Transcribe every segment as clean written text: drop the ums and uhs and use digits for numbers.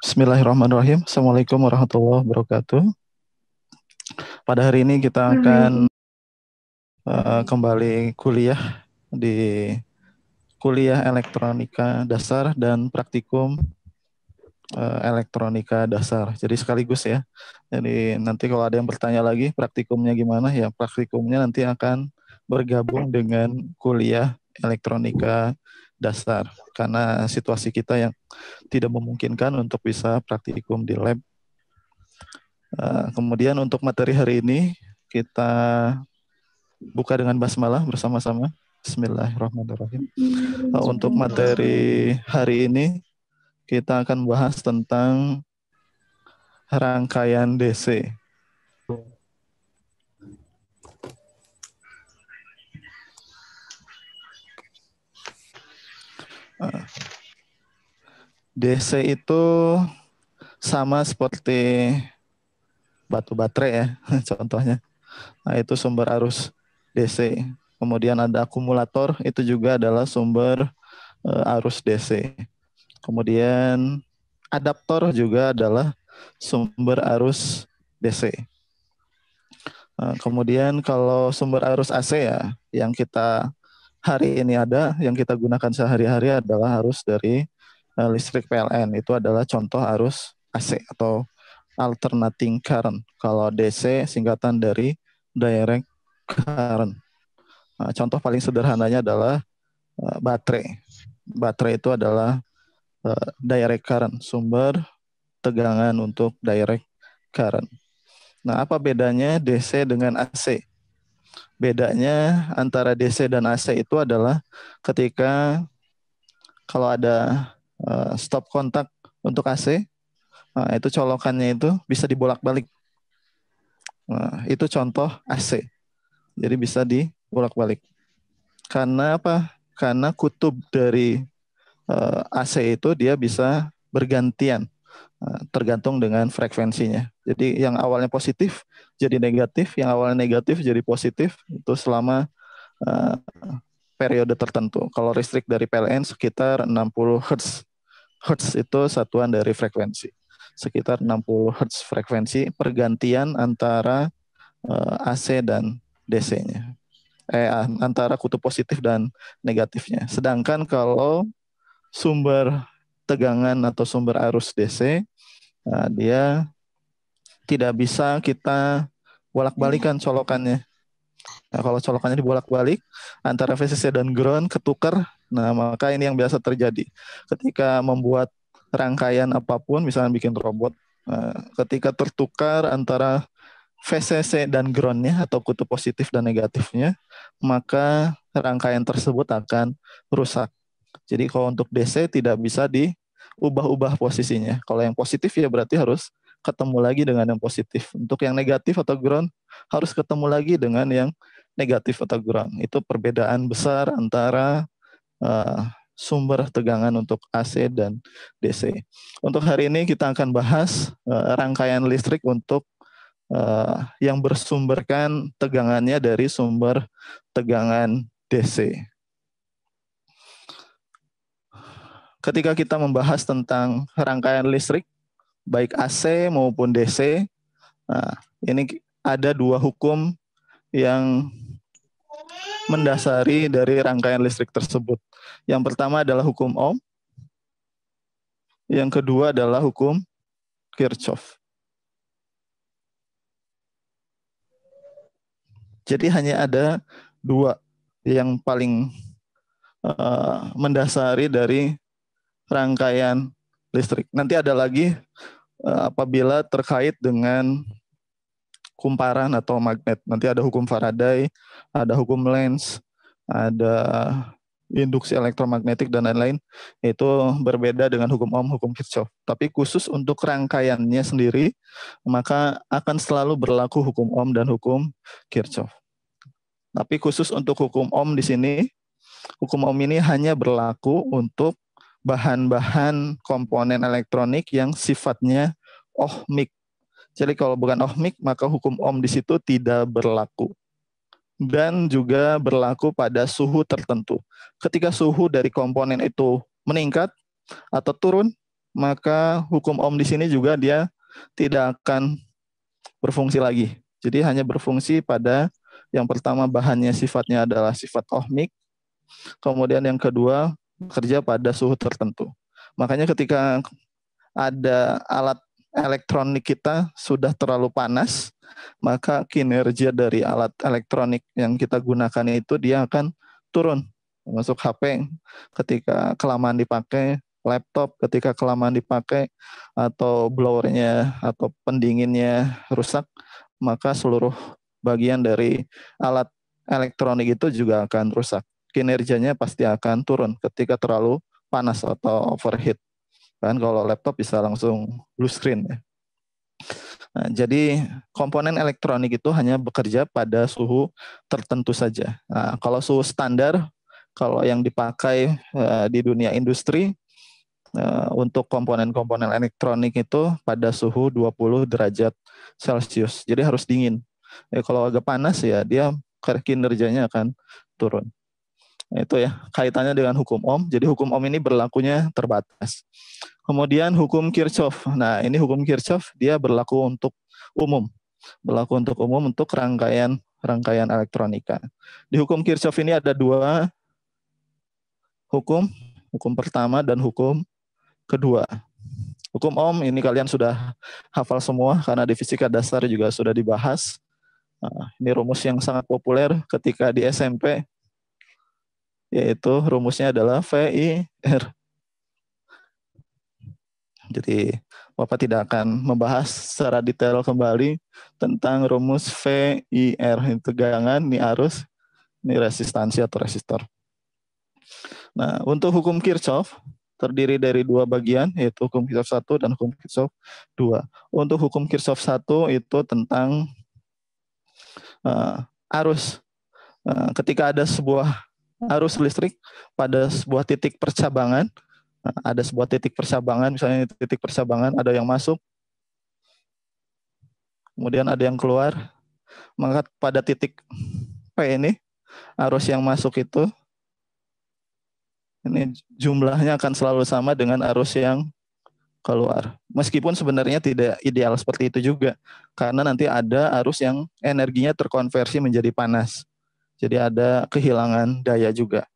Bismillahirrahmanirrahim. Assalamualaikum warahmatullahi wabarakatuh. Pada hari ini kita akan kembali kuliah di kuliah elektronika dasar dan praktikum elektronika dasar. Jadi sekaligus ya. Jadi nanti kalau ada yang bertanya lagi praktikumnya gimana ya, praktikumnya nanti akan bergabung dengan kuliah elektronika dasar karena situasi kita yang tidak memungkinkan untuk bisa praktikum di lab. Kemudian untuk materi hari ini kita buka dengan basmalah bersama-sama. Bismillahirrahmanirrahim. Untuk materi hari ini kita akan bahas tentang rangkaian DC. DC itu sama seperti batu baterai ya, contohnya. Nah, itu sumber arus DC. Kemudian ada akumulator, itu juga adalah sumber arus DC. Kemudian adaptor juga adalah sumber arus DC. Nah, kemudian kalau sumber arus AC ya, yang kita hari ini ada, yang kita gunakan sehari-hari adalah arus dari listrik PLN. Itu adalah contoh arus AC atau alternating current. Kalau DC singkatan dari direct current. Nah, contoh paling sederhananya adalah baterai. Baterai itu adalah direct current, sumber tegangan untuk direct current. Nah, apa bedanya DC dengan AC? Bedanya antara DC dan AC itu adalah ketika kalau ada stop kontak untuk AC, nah, itu colokannya itu bisa dibolak-balik. Nah, itu contoh AC. Jadi bisa dibolak-balik. Karena apa? Karena kutub dari AC itu dia bisa bergantian tergantung dengan frekuensinya. Jadi yang awalnya positif jadi negatif, yang awalnya negatif jadi positif itu selama uh, periode tertentu. Kalau listrik dari PLN sekitar 60 Hz. Hertz itu satuan dari frekuensi. Sekitar 60 Hz frekuensi pergantian antara AC dan DC-nya. Antara kutub positif dan negatifnya. Sedangkan kalau sumber tegangan atau sumber arus DC, dia tidak bisa kita bolak-balikan colokannya. Nah, kalau colokannya dibolak-balik antara VCC dan ground ketukar, nah maka ini yang biasa terjadi. Ketika membuat rangkaian apapun, misalnya bikin robot, ketika tertukar antara VCC dan groundnya atau kutub positif dan negatifnya, maka rangkaian tersebut akan rusak. Jadi kalau untuk DC tidak bisa diubah-ubah posisinya. Kalau yang positif ya berarti harus ketemu lagi dengan yang positif. Untuk yang negatif atau ground harus ketemu lagi dengan yang negatif atau ground. Itu perbedaan besar antara sumber tegangan untuk AC dan DC. Untuk hari ini kita akan bahas rangkaian listrik untuk yang bersumberkan tegangannya dari sumber tegangan DC. Ketika kita membahas tentang rangkaian listrik, baik AC maupun DC, nah, ini ada dua hukum yang mendasari dari rangkaian listrik tersebut. Yang pertama adalah hukum Ohm, yang kedua adalah hukum Kirchhoff. Jadi hanya ada dua yang paling mendasari dari rangkaian listrik. Nanti ada lagi apabila terkait dengan kumparan atau magnet. Nanti ada hukum Faraday, ada hukum Lenz, ada induksi elektromagnetik dan lain-lain. Itu berbeda dengan hukum Ohm, hukum Kirchhoff. Tapi khusus untuk rangkaiannya sendiri, maka akan selalu berlaku hukum Ohm dan hukum Kirchhoff. Tapi khusus untuk hukum Ohm di sini, hukum Ohm ini hanya berlaku untuk bahan-bahan komponen elektronik yang sifatnya ohmik. Jadi kalau bukan ohmik, maka hukum Ohm di situ tidak berlaku. Dan juga berlaku pada suhu tertentu. Ketika suhu dari komponen itu meningkat atau turun, maka hukum Ohm di sini juga dia tidak akan berfungsi lagi. Jadi hanya berfungsi pada yang pertama bahannya sifatnya adalah sifat ohmik, kemudian yang kedua bekerja pada suhu tertentu. Makanya ketika ada alat elektronik kita sudah terlalu panas, maka kinerja dari alat elektronik yang kita gunakan itu dia akan turun. Masuk HP ketika kelamaan dipakai, laptop ketika kelamaan dipakai, atau blowernya atau pendinginnya rusak, maka seluruh bagian dari alat elektronik itu juga akan rusak. Kinerjanya pasti akan turun ketika terlalu panas atau overheat. Kan kalau laptop bisa langsung blue screen ya. Nah, jadi komponen elektronik itu hanya bekerja pada suhu tertentu saja. Nah, kalau suhu standar, kalau yang dipakai di dunia industri untuk komponen-komponen elektronik itu pada suhu 20 derajat Celcius. Jadi harus dingin. Kalau agak panas ya dia kinerjanya akan turun. Nah, itu ya kaitannya dengan hukum Ohm. Jadi hukum Ohm ini berlakunya terbatas. Kemudian hukum Kirchhoff. Nah, ini hukum Kirchhoff dia berlaku untuk umum. Berlaku untuk umum untuk rangkaian elektronika. Di hukum Kirchhoff ini ada dua hukum, hukum pertama dan hukum kedua. Hukum Ohm ini kalian sudah hafal semua karena di fisika dasar juga sudah dibahas. Nah, ini rumus yang sangat populer ketika di SMP, yaitu rumusnya adalah VIR. Jadi Bapak tidak akan membahas secara detail kembali tentang rumus VIR, ini tegangan, ini arus, ini resistansi atau resistor. Nah, untuk hukum Kirchhoff terdiri dari dua bagian, yaitu hukum Kirchhoff 1 dan hukum Kirchhoff 2. Untuk hukum Kirchhoff 1 itu tentang arus. Ketika ada sebuah arus listrik pada sebuah titik percabangan, ada sebuah titik percabangan, misalnya titik percabangan ada yang masuk, kemudian ada yang keluar, maka pada titik P ini, arus yang masuk itu, ini jumlahnya akan selalu sama dengan arus yang keluar. Meskipun sebenarnya tidak ideal seperti itu juga, karena nanti ada arus yang energinya terkonversi menjadi panas. Jadi ada kehilangan daya juga.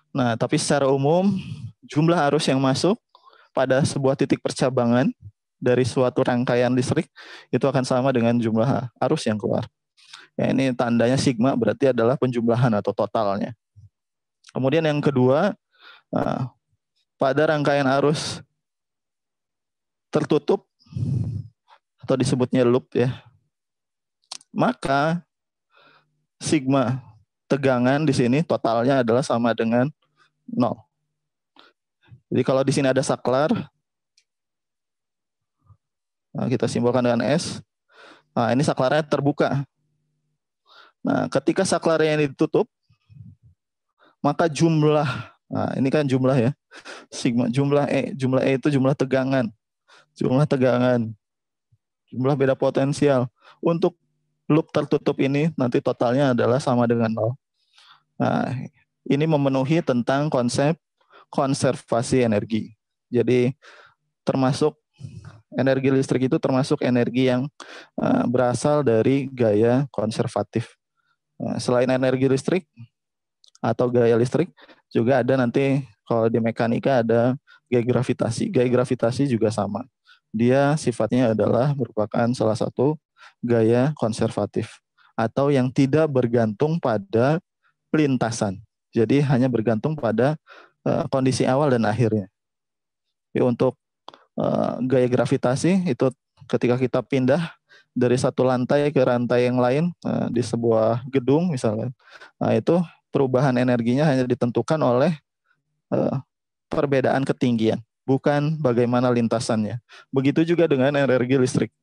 Nah, tapi secara umum, jumlah arus yang masuk pada sebuah titik percabangan dari suatu rangkaian listrik itu akan sama dengan jumlah arus yang keluar. Ya, ini tandanya sigma berarti adalah penjumlahan atau totalnya. Kemudian yang kedua, pada rangkaian arus tertutup atau disebutnya loop ya, maka sigma tegangan di sini totalnya adalah sama dengan 0. Jadi kalau di sini ada saklar, nah kita simbolkan dengan S. Nah, ini saklarnya terbuka. Nah, ketika saklarnya ini ditutup, maka jumlah, nah ini kan jumlah ya, sigma jumlah E itu jumlah tegangan, jumlah beda potensial. Untuk loop tertutup ini nanti totalnya adalah sama dengan 0. Nah, ini memenuhi tentang konsep konservasi energi. Jadi termasuk energi listrik itu termasuk energi yang berasal dari gaya konservatif. Selain energi listrik atau gaya listrik, juga ada nanti kalau di mekanika ada gaya gravitasi. Gaya gravitasi juga sama. Dia sifatnya adalah merupakan salah satu gaya konservatif atau yang tidak bergantung pada lintasan. Jadi hanya bergantung pada kondisi awal dan akhirnya. Untuk gaya gravitasi itu ketika kita pindah dari satu lantai ke lantai yang lain di sebuah gedung misalnya, nah itu perubahan energinya hanya ditentukan oleh perbedaan ketinggian, bukan bagaimana lintasannya. Begitu juga dengan energi listrik.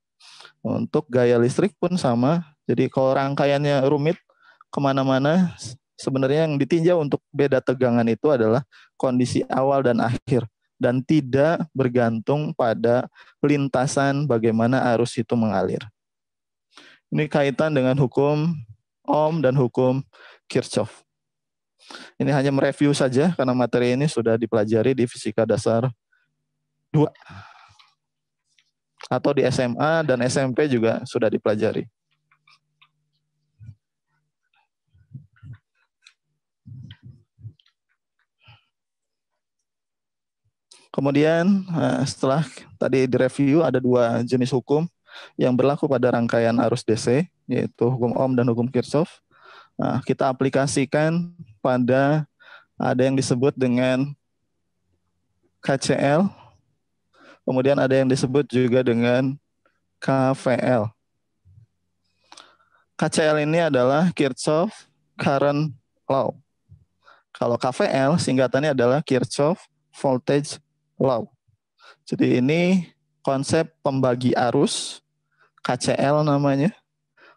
Untuk gaya listrik pun sama. Jadi kalau rangkaiannya rumit kemana-mana, sebenarnya yang ditinjau untuk beda tegangan itu adalah kondisi awal dan akhir, dan tidak bergantung pada lintasan bagaimana arus itu mengalir. Ini kaitan dengan hukum Ohm dan hukum Kirchhoff. Ini hanya mereview saja karena materi ini sudah dipelajari di fisika dasar 2 atau di SMA dan SMP juga sudah dipelajari. Kemudian setelah tadi direview ada 2 jenis hukum yang berlaku pada rangkaian arus DC, yaitu hukum Ohm dan hukum Kirchhoff. Nah, kita aplikasikan pada ada yang disebut dengan KCL, kemudian ada yang disebut juga dengan KVL. KCL ini adalah Kirchhoff Current Law. Kalau KVL singkatannya adalah Kirchhoff Voltage Law. Jadi ini konsep pembagi arus, KCL namanya.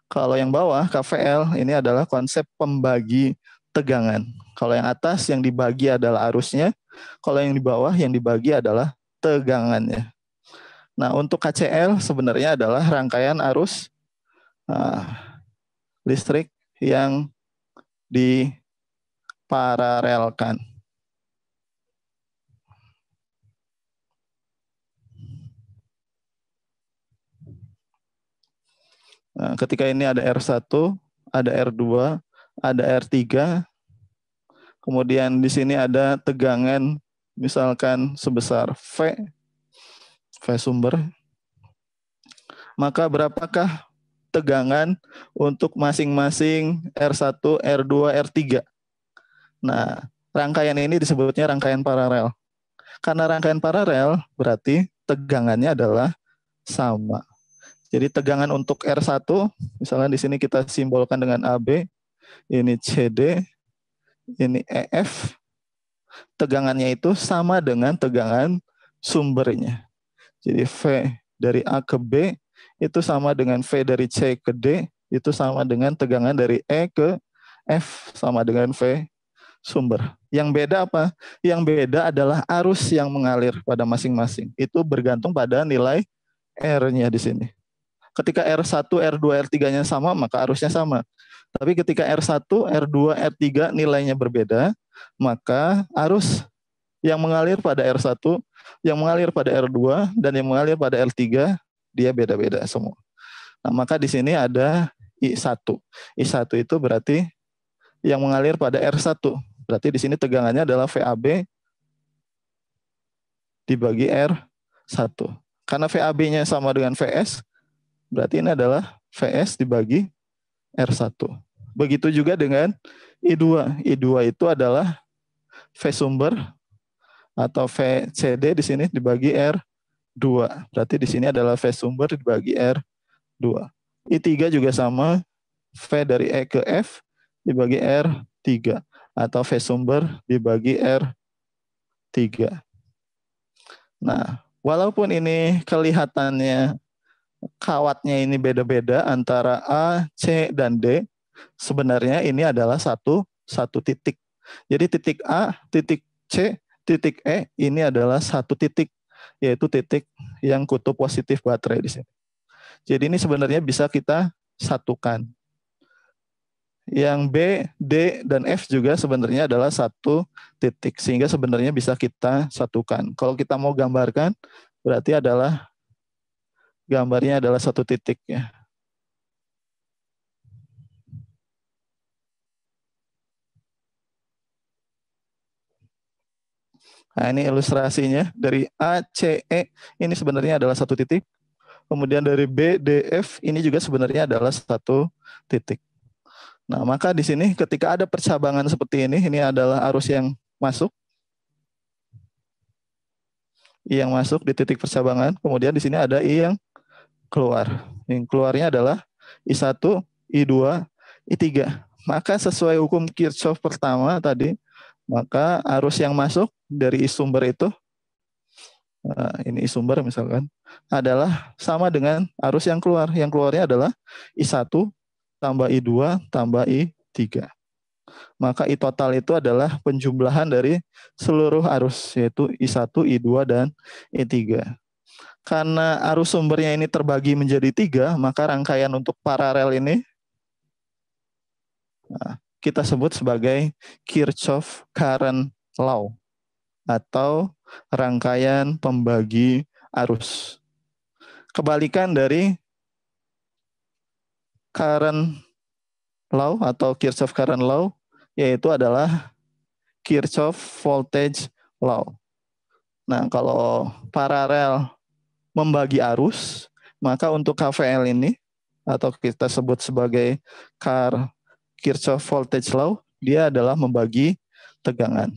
Kalau yang bawah, KVL, ini adalah konsep pembagi tegangan. Kalau yang atas yang dibagi adalah arusnya, kalau yang di bawah yang dibagi adalah tegangannya. Nah, untuk KCL sebenarnya adalah rangkaian arus listrik yang diparalelkan. Nah, ketika ini ada R1, ada R2, ada R3, kemudian di sini ada tegangan misalkan sebesar V sumber, maka berapakah tegangan untuk masing-masing R1, R2, R3? Nah, rangkaian ini disebutnya rangkaian paralel. Karena rangkaian paralel berarti tegangannya adalah sama. Jadi tegangan untuk R1, misalnya di sini kita simbolkan dengan AB, ini CD, ini EF, tegangannya itu sama dengan tegangan sumbernya. Jadi V dari A ke B itu sama dengan V dari C ke D, itu sama dengan tegangan dari E ke F sama dengan V sumber. Yang beda apa? Yang beda adalah arus yang mengalir pada masing-masing. Itu bergantung pada nilai R-nya di sini. Ketika R1, R2, R3-nya sama, maka arusnya sama. Tapi ketika R1, R2, R3 nilainya berbeda, maka arus yang mengalir pada R1, yang mengalir pada R2, dan yang mengalir pada R3, dia beda-beda semua. Nah, maka di sini ada I1. I1 itu berarti yang mengalir pada R1. Berarti di sini tegangannya adalah VAB dibagi R1. Karena VAB-nya sama dengan VS, berarti ini adalah VS dibagi R1. Begitu juga dengan I2. I2 itu adalah V sumber atau VCD di sini dibagi R2. Berarti di sini adalah V sumber dibagi R2. I3 juga sama, V dari E ke F dibagi R3 atau V sumber dibagi R3. Nah, walaupun ini kelihatannya kawatnya ini beda-beda antara A, C, dan D, sebenarnya ini adalah satu titik. Jadi titik A, titik C, titik E ini adalah satu titik, yaitu titik yang kutub positif baterai di sini. Jadi ini sebenarnya bisa kita satukan. Yang B, D, dan F juga sebenarnya adalah satu titik, sehingga sebenarnya bisa kita satukan. Kalau kita mau gambarkan, berarti adalah gambarnya adalah satu titik ya. Nah, ini ilustrasinya dari A, C, E ini sebenarnya adalah satu titik. Kemudian dari B, D, F ini juga sebenarnya adalah satu titik. Nah, maka di sini ketika ada percabangan seperti ini adalah arus yang masuk. I yang masuk di titik percabangan. Kemudian di sini ada I yang keluar. Yang keluarnya adalah I1, I2, I3. Maka sesuai hukum Kirchhoff pertama tadi, maka arus yang masuk dari I sumber itu, ini I sumber misalkan, adalah sama dengan arus yang keluar. Yang keluarnya adalah I1 tambah I2 tambah I3. Maka I total itu adalah penjumlahan dari seluruh arus, yaitu I1, I2, dan I3. Karena arus sumbernya ini terbagi menjadi 3, maka rangkaian untuk paralel ini kita sebut sebagai Kirchhoff Current Law. atau rangkaian pembagi arus. Kebalikan dari current law atau Kirchhoff current law yaitu adalah Kirchhoff voltage law. Nah, kalau paralel membagi arus, maka untuk KVL ini atau kita sebut sebagai Kirchhoff voltage law, dia adalah membagi tegangan.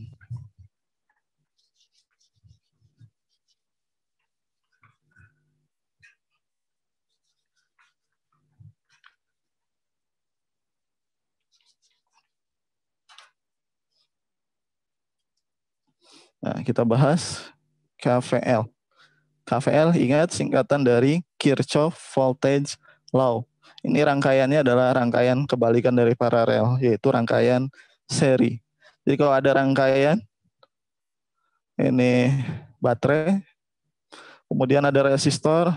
Nah, kita bahas KVL. KVL ingat singkatan dari Kirchhoff voltage law. Ini rangkaiannya adalah rangkaian kebalikan dari paralel, yaitu rangkaian seri. Jadi kalau ada rangkaian ini baterai, kemudian ada resistor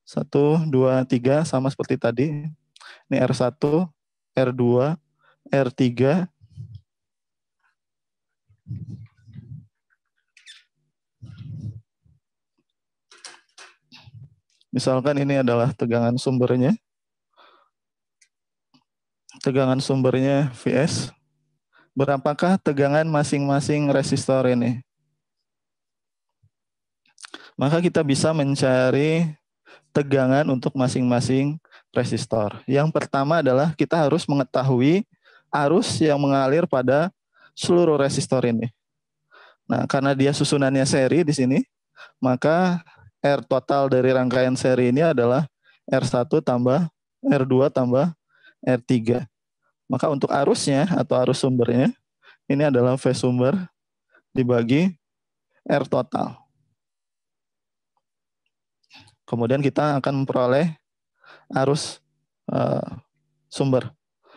1, 2, 3 sama seperti tadi. Ini R1, R2, R3. Misalkan ini adalah tegangan sumbernya. Tegangan sumbernya Vs. Berapakah tegangan masing-masing resistor ini? Maka kita bisa mencari tegangan untuk masing-masing resistor. Yang pertama adalah kita harus mengetahui arus yang mengalir pada seluruh resistor ini. Nah, karena dia susunannya seri di sini, maka R total dari rangkaian seri ini adalah R1 tambah R2 tambah R3. Maka untuk arusnya atau arus sumbernya, ini adalah V sumber dibagi R total. Kemudian kita akan memperoleh arus sumber.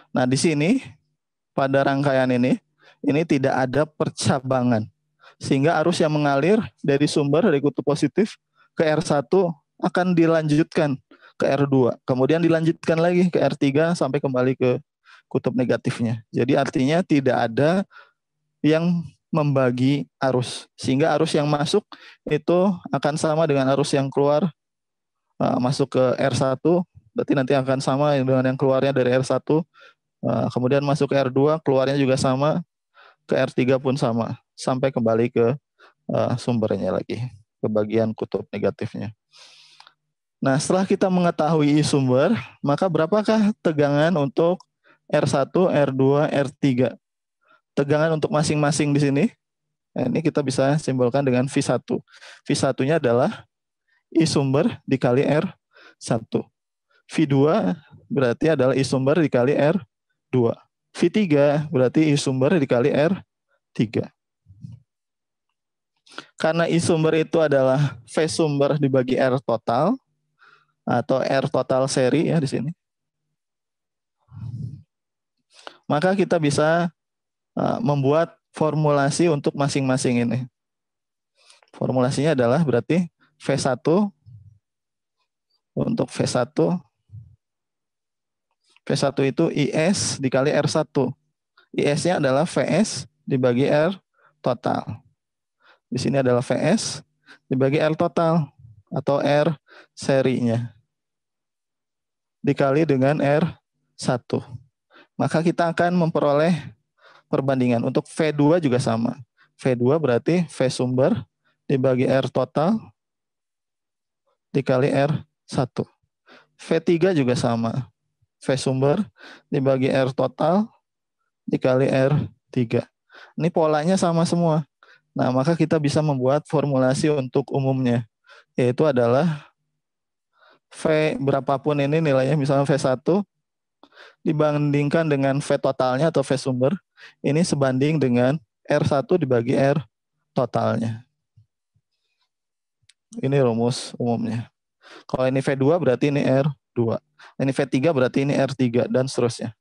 Nah, di sini pada rangkaian ini tidak ada percabangan. Sehingga arus yang mengalir dari sumber dari kutub positif ke R1 akan dilanjutkan ke R2. Kemudian dilanjutkan lagi ke R3 sampai kembali ke kutub negatifnya. Jadi artinya tidak ada yang membagi arus. Sehingga arus yang masuk itu akan sama dengan arus yang keluar masuk ke R1. Berarti nanti akan sama dengan yang keluarnya dari R1. Kemudian masuk ke R2, keluarnya juga sama. Ke R3 pun sama. Sampai kembali ke sumbernya lagi. Ke bagian kutub negatifnya. Nah, setelah kita mengetahui sumber, maka berapakah tegangan untuk R1, R2, R3? Tegangan untuk masing-masing di sini. Nah, ini kita bisa simbolkan dengan V1. V1-nya adalah I sumber dikali R1. V2 berarti adalah I sumber dikali R2. V3 berarti I sumber dikali R3. Karena I sumber itu adalah V sumber dibagi R total, atau R total seri ya di sini. Maka kita bisa membuat formulasi untuk masing-masing ini. Formulasinya adalah berarti V1 untuk V1 itu IS dikali R1. IS-nya adalah VS dibagi R total. Di sini adalah VS dibagi R total atau R serinya dikali dengan R1. Maka kita akan memperoleh perbandingan. Untuk V2 juga sama. V2 berarti V sumber dibagi R total dikali R1. V3 juga sama. V sumber dibagi R total dikali R3. Ini polanya sama semua. Nah, maka kita bisa membuat formulasi untuk umumnya. Yaitu adalah V berapapun ini nilainya, misalnya V1 dibandingkan dengan V totalnya atau V sumber, ini sebanding dengan R1 dibagi R totalnya. Ini rumus umumnya. Kalau ini V2 berarti ini R2. Ini V3 berarti ini R3 dan seterusnya.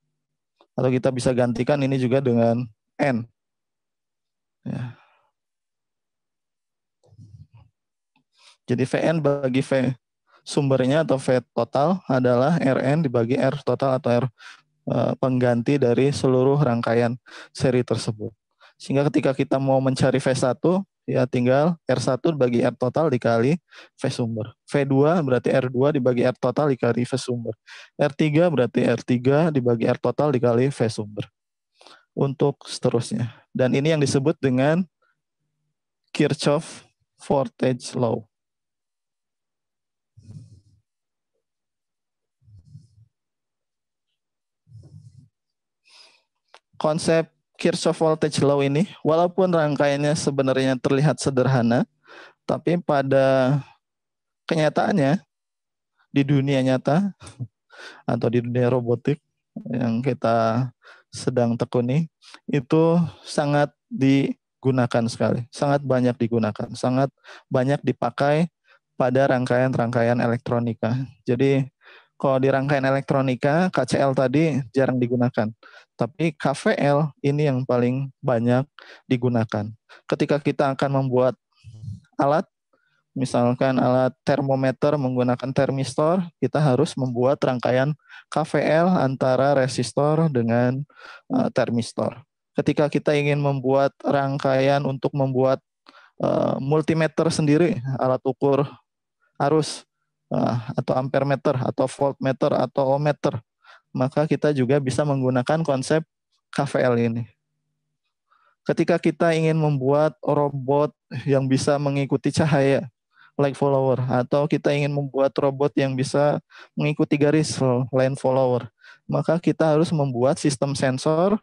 Atau kita bisa gantikan ini juga dengan N. Ya. Jadi Vn bagi V sumbernya atau V total adalah Rn dibagi R total atau R pengganti dari seluruh rangkaian seri tersebut. Sehingga ketika kita mau mencari V1, ya tinggal R1 dibagi R total dikali V sumber. V2 berarti R2 dibagi R total dikali V sumber. R3 berarti R3 dibagi R total dikali V sumber. Untuk seterusnya. Dan ini yang disebut dengan Kirchhoff voltage law. Konsep Kirchhoff voltage law ini, walaupun rangkaiannya sebenarnya terlihat sederhana, tapi pada kenyataannya di dunia nyata atau di dunia robotik yang kita sedang tekuni itu sangat digunakan sekali, sangat banyak digunakan, sangat banyak dipakai pada rangkaian-rangkaian elektronika. Jadi kalau di rangkaian elektronika, KCL tadi jarang digunakan. Tapi KVL ini yang paling banyak digunakan. Ketika kita akan membuat alat, misalkan alat termometer menggunakan termistor, kita harus membuat rangkaian KVL antara resistor dengan termistor. Ketika kita ingin membuat rangkaian untuk membuat multimeter sendiri, alat ukur arus atau ampermeter atau voltmeter atau ohmmeter, maka kita juga bisa menggunakan konsep KVL ini. Ketika kita ingin membuat robot yang bisa mengikuti cahaya, light follower, atau kita ingin membuat robot yang bisa mengikuti garis, line follower, maka kita harus membuat sistem sensor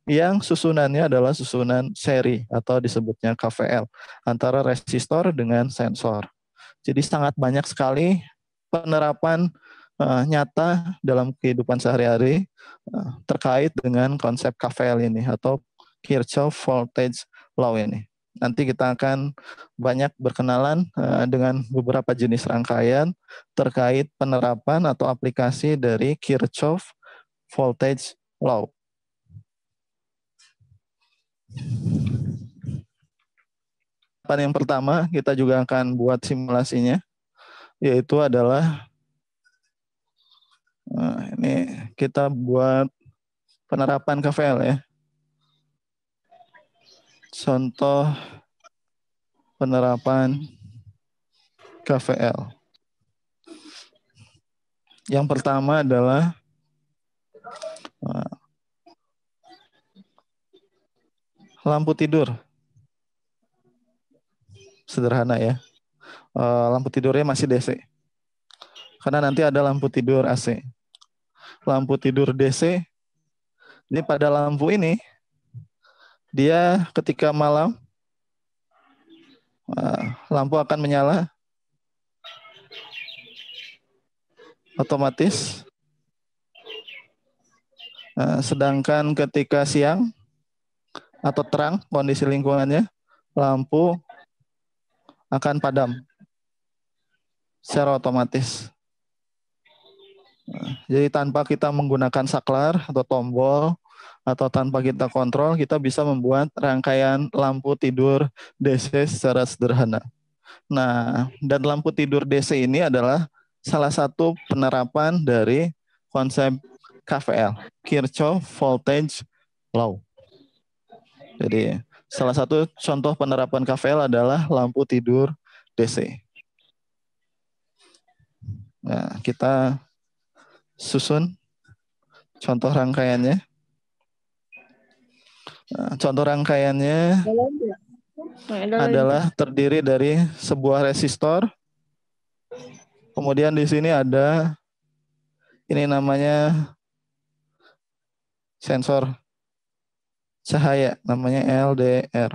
yang susunannya adalah susunan seri atau disebutnya KVL antara resistor dengan sensor. Jadi sangat banyak sekali penerapan nyata dalam kehidupan sehari-hari terkait dengan konsep KVL ini atau Kirchhoff voltage law ini. Nanti kita akan banyak berkenalan dengan beberapa jenis rangkaian terkait penerapan atau aplikasi dari Kirchhoff voltage law. Yang pertama kita juga akan buat simulasinya, yaitu adalah ini kita buat penerapan KVL ya. Contoh penerapan KVL. Yang pertama adalah lampu tidur. Sederhana ya. Lampu tidurnya masih DC. Karena nanti ada lampu tidur AC. Lampu tidur DC, ini pada lampu ini, dia ketika malam, lampu akan menyala otomatis. Sedangkan ketika siang atau terang kondisi lingkungannya, lampu akan padam secara otomatis. Jadi tanpa kita menggunakan saklar atau tombol atau tanpa kita kontrol, kita bisa membuat rangkaian lampu tidur DC secara sederhana. Nah, dan lampu tidur DC ini adalah salah satu penerapan dari konsep KVL, Kirchhoff voltage law. Jadi salah satu contoh penerapan KVL adalah lampu tidur DC. Nah, kita susun contoh rangkaiannya. Nah, contoh rangkaiannya adalah terdiri dari sebuah resistor. Kemudian di sini ada ini namanya sensor cahaya, namanya LDR.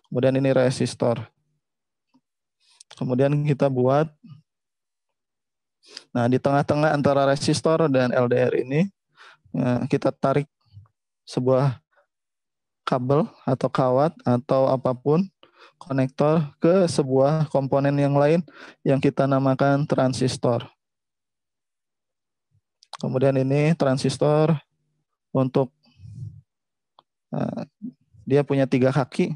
Kemudian ini resistor. Kemudian kita buat, nah di tengah-tengah antara resistor dan LDR ini kita tarik sebuah kabel atau kawat atau apapun konektor ke sebuah komponen yang lain yang kita namakan transistor. Kemudian ini transistor untuk dia punya 3 kaki.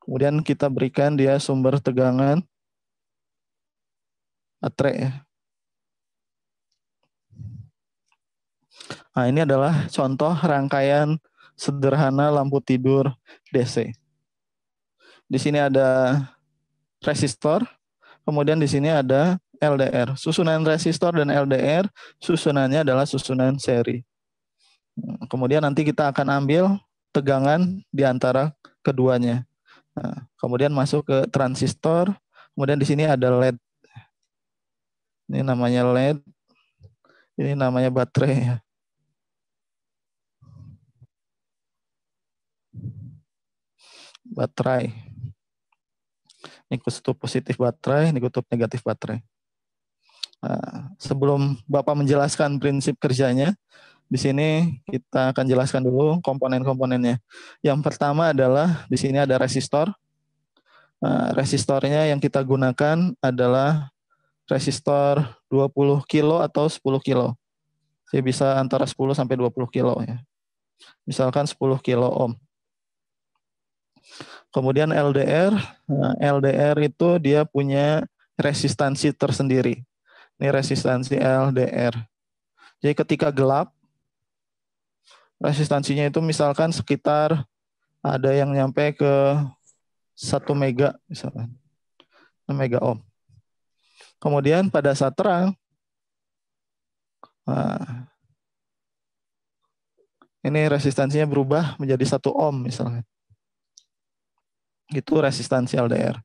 Kemudian kita berikan dia sumber tegangan baterai ya. Nah, ini adalah contoh rangkaian sederhana lampu tidur DC. Di sini ada resistor, kemudian di sini ada LDR. Susunan resistor dan LDR susunannya adalah susunan seri. Kemudian nanti kita akan ambil tegangan di antara keduanya. Nah, kemudian masuk ke transistor, kemudian di sini ada LED. Ini namanya LED, ini namanya baterai. Baterai. Ini kutub positif baterai, ini kutub negatif baterai. Nah, sebelum Bapak menjelaskan prinsip kerjanya, di sini kita akan jelaskan dulu komponen-komponennya. Yang pertama adalah di sini ada resistor. Nah, resistornya yang kita gunakan adalah resistor 20 kilo atau 10 kilo. Jadi bisa antara 10 sampai 20 kilo ya. Misalkan 10 kilo ohm. Kemudian LDR, nah, LDR itu dia punya resistansi tersendiri. Ini resistansi LDR. Jadi ketika gelap, resistansinya itu misalkan sekitar ada yang nyampe ke 1 mega misalkan. 1 mega ohm. Kemudian pada saat terang, nah, ini resistansinya berubah menjadi 1 ohm misalnya. Itu resistansi LDR.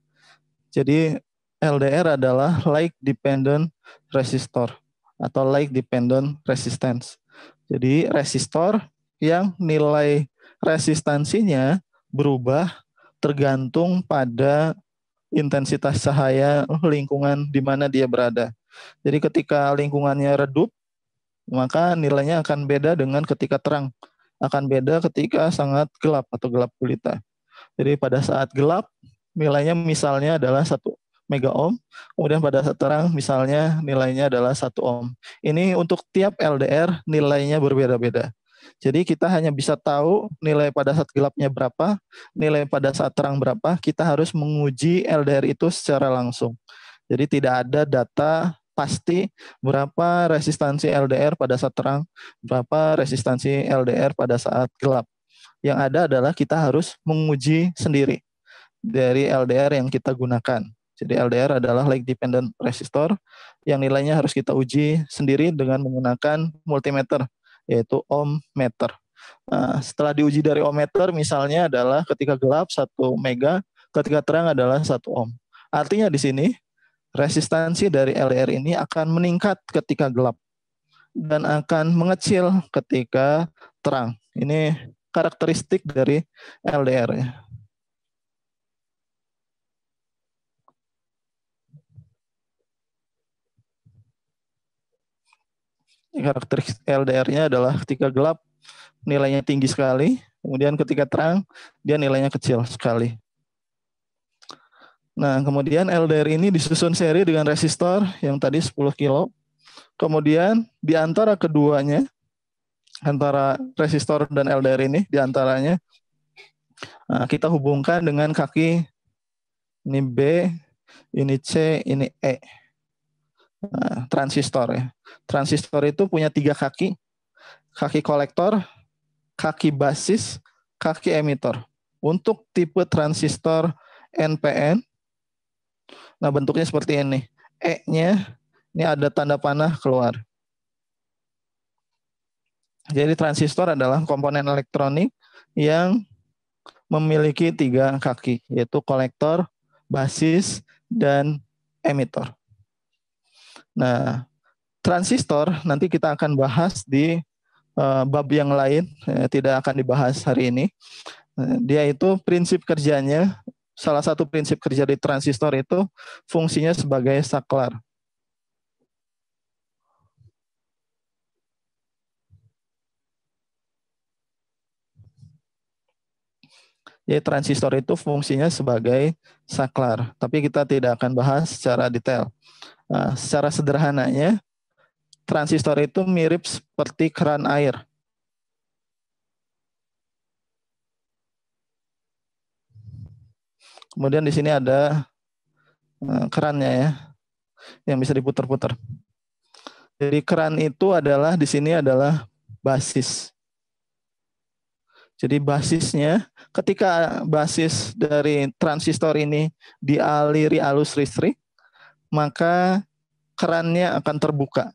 Jadi LDR adalah light dependent resistor atau light dependent resistance. Jadi resistor yang nilai resistansinya berubah tergantung pada intensitas cahaya lingkungan di mana dia berada. Jadi ketika lingkungannya redup, maka nilainya akan beda dengan ketika terang. Akan beda ketika sangat gelap atau gelap gulita. Jadi pada saat gelap, nilainya misalnya adalah 1 mega ohm, kemudian pada saat terang misalnya nilainya adalah 1 ohm. Ini untuk tiap LDR nilainya berbeda-beda. Jadi kita hanya bisa tahu nilai pada saat gelapnya berapa, nilai pada saat terang berapa, kita harus menguji LDR itu secara langsung. Jadi tidak ada data pasti berapa resistansi LDR pada saat terang, berapa resistansi LDR pada saat gelap. Yang ada adalah kita harus menguji sendiri dari LDR yang kita gunakan. Jadi LDR adalah light dependent resistor yang nilainya harus kita uji sendiri dengan menggunakan multimeter, yaitu ohm meter. Nah, setelah diuji dari ohm meter misalnya adalah ketika gelap 1 mega, ketika terang adalah 1 ohm. Artinya di sini resistansi dari LDR ini akan meningkat ketika gelap dan akan mengecil ketika terang. Ini karakteristik dari LDR ya. Karakteristik LDR-nya adalah ketika gelap nilainya tinggi sekali, kemudian ketika terang dia nilainya kecil sekali. Nah, kemudian LDR ini disusun seri dengan resistor yang tadi 10 kilo. Kemudian di antara keduanya, antara resistor dan LDR ini, di antaranya kita hubungkan dengan kaki ini B, ini C, ini E. Nah, transistor ya. Transistor itu punya 3 kaki. Kaki kolektor, kaki basis, kaki emitor. Untuk tipe transistor NPN, nah bentuknya seperti ini. E-nya, ini ada tanda panah keluar. Jadi transistor adalah komponen elektronik yang memiliki 3 kaki, yaitu kolektor, basis, dan emitor. Nah, transistor nanti kita akan bahas di bab yang lain, tidak akan dibahas hari ini. Dia itu prinsip kerjanya, salah satu prinsip kerja di transistor itu fungsinya sebagai saklar. Jadi transistor itu fungsinya sebagai saklar, tapi kita tidak akan bahas secara detail. Nah, secara sederhananya, transistor itu mirip seperti keran air. Kemudian di sini ada kerannya ya. yang bisa diputar-putar. Jadi keran itu adalah di sini adalah basis. Jadi basisnya, ketika basis dari transistor ini dialiri arus listrik, maka kerannya akan terbuka.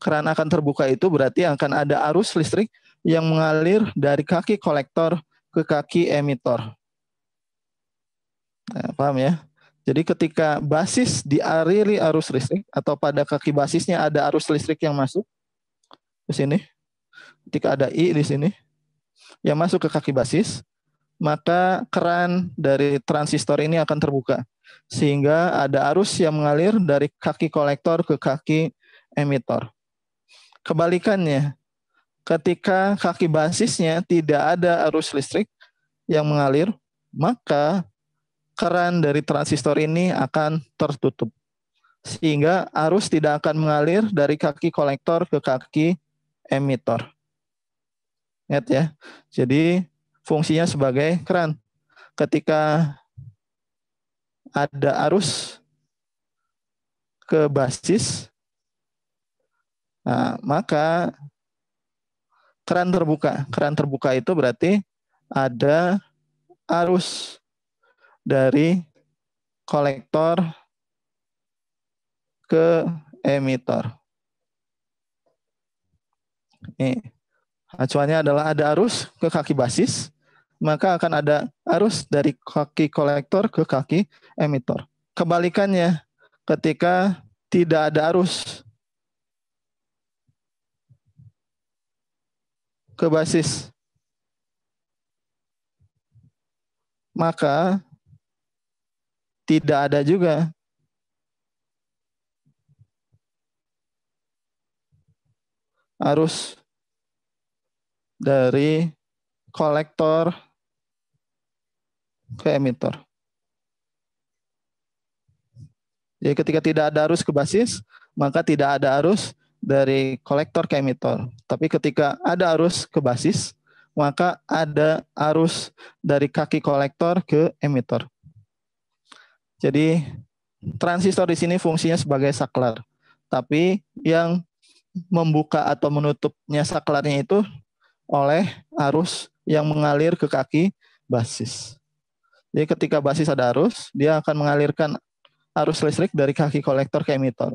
Keran akan terbuka itu berarti akan ada arus listrik yang mengalir dari kaki kolektor ke kaki emitor. Nah, paham ya? Jadi ketika basis dialiri arus listrik atau pada kaki basisnya ada arus listrik yang masuk ke sini, ketika ada I di sini yang masuk ke kaki basis, maka keran dari transistor ini akan terbuka sehingga ada arus yang mengalir dari kaki kolektor ke kaki emitor. Kebalikannya, ketika kaki basisnya tidak ada arus listrik yang mengalir, maka keran dari transistor ini akan tertutup sehingga arus tidak akan mengalir dari kaki kolektor ke kaki emitor. Ingat ya. Jadi fungsinya sebagai keran. Ketika ada arus ke basis, nah, maka keran terbuka. Keran terbuka itu berarti ada arus dari kolektor ke emitor. Ini acuannya adalah ada arus ke kaki basis, maka akan ada arus dari kaki kolektor ke kaki emitor. Kebalikannya, ketika tidak ada arus ke basis, maka tidak ada juga arus dari kolektor ke emitor. Jadi ketika tidak ada arus ke basis, maka tidak ada arus dari kolektor ke emitor. Tapi ketika ada arus ke basis, maka ada arus dari kaki kolektor ke emitor. Jadi transistor di sini fungsinya sebagai saklar. Tapi yang membuka atau menutupnya saklarnya itu oleh arus yang mengalir ke kaki basis. Jadi ketika basis ada arus, dia akan mengalirkan arus listrik dari kaki kolektor ke emitor.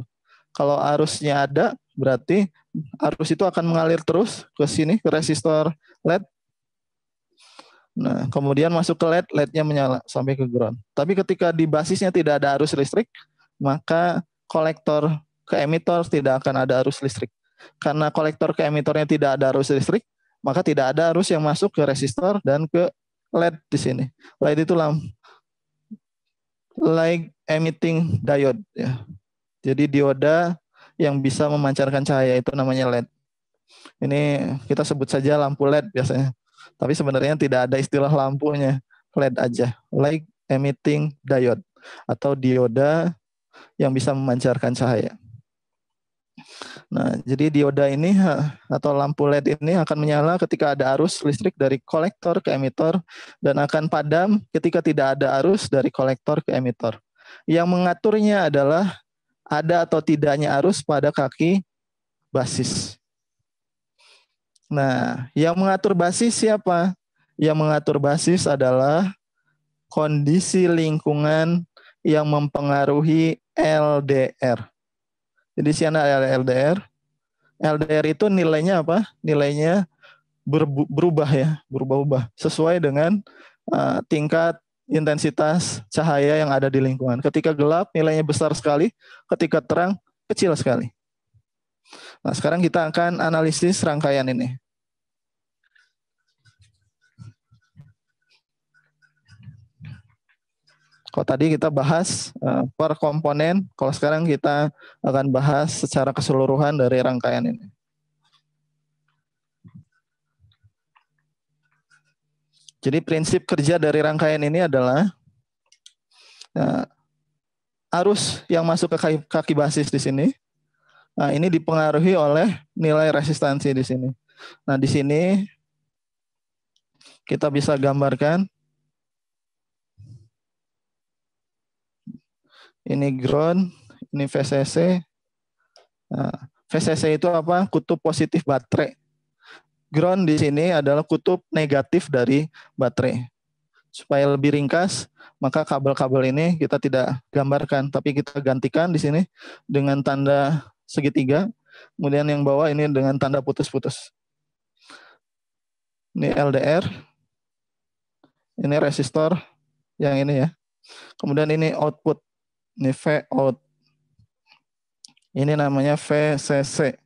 Kalau arusnya ada, berarti arus itu akan mengalir terus ke sini, ke resistor LED. Nah, kemudian masuk ke LED, LED-nya menyala sampai ke ground. Tapi ketika di basisnya tidak ada arus listrik, maka kolektor ke emitor tidak akan ada arus listrik. Karena kolektor ke emitornya tidak ada arus listrik, maka tidak ada arus yang masuk ke resistor dan ke LED di sini. LED itu light emitting diode ya. Jadi dioda yang bisa memancarkan cahaya itu namanya LED. Ini kita sebut saja lampu LED biasanya. Tapi sebenarnya tidak ada istilah lampunya, LED aja. Light emitting diode atau dioda yang bisa memancarkan cahaya. Nah, jadi dioda ini atau lampu LED ini akan menyala ketika ada arus listrik dari kolektor ke emitor dan akan padam ketika tidak ada arus dari kolektor ke emitor. Yang mengaturnya adalah ada atau tidaknya arus pada kaki basis. Nah, yang mengatur basis siapa? Yang mengatur basis adalah kondisi lingkungan yang mempengaruhi LDR. Jadi di sana ada LDR. LDR itu nilainya apa? Nilainya berubah ya, berubah-ubah sesuai dengan tingkat intensitas cahaya yang ada di lingkungan. Ketika gelap nilainya besar sekali, ketika terang kecil sekali. Nah, sekarang kita akan analisis rangkaian ini. Kalau tadi kita bahas per komponen, kalau sekarang kita akan bahas secara keseluruhan dari rangkaian ini. Jadi prinsip kerja dari rangkaian ini adalah arus yang masuk ke kaki basis di sini. Nah, ini dipengaruhi oleh nilai resistansi di sini. Nah, di sini kita bisa gambarkan ini ground, Ini VCC. Nah, VCC itu apa? Kutub positif baterai. Ground di sini adalah kutub negatif dari baterai. Supaya lebih ringkas, maka kabel-kabel ini kita tidak gambarkan, tapi kita gantikan di sini dengan tanda segitiga. Kemudian yang bawah ini dengan tanda putus-putus. Ini LDR. Ini resistor yang ini ya. Kemudian ini output. Ini Vout. Ini namanya VCC.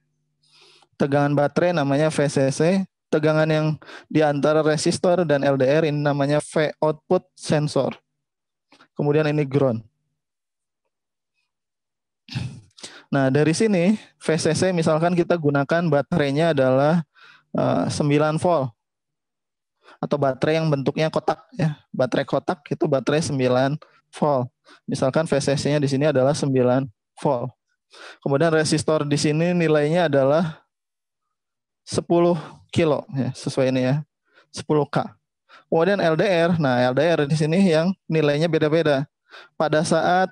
Tegangan baterai namanya VCC. Tegangan yang di antara resistor dan LDR ini namanya V output sensor. Kemudian ini ground. Nah, dari sini VCC misalkan kita gunakan baterainya adalah 9 volt. Atau baterai yang bentuknya kotak ya. Baterai kotak itu baterai 9 volt. Misalkan VCC-nya di sini adalah 9 volt. Kemudian resistor di sini nilainya adalah 10 kilo ya, sesuai ini ya. 10K. Kemudian LDR. Nah, LDR di sini yang nilainya beda-beda. Pada saat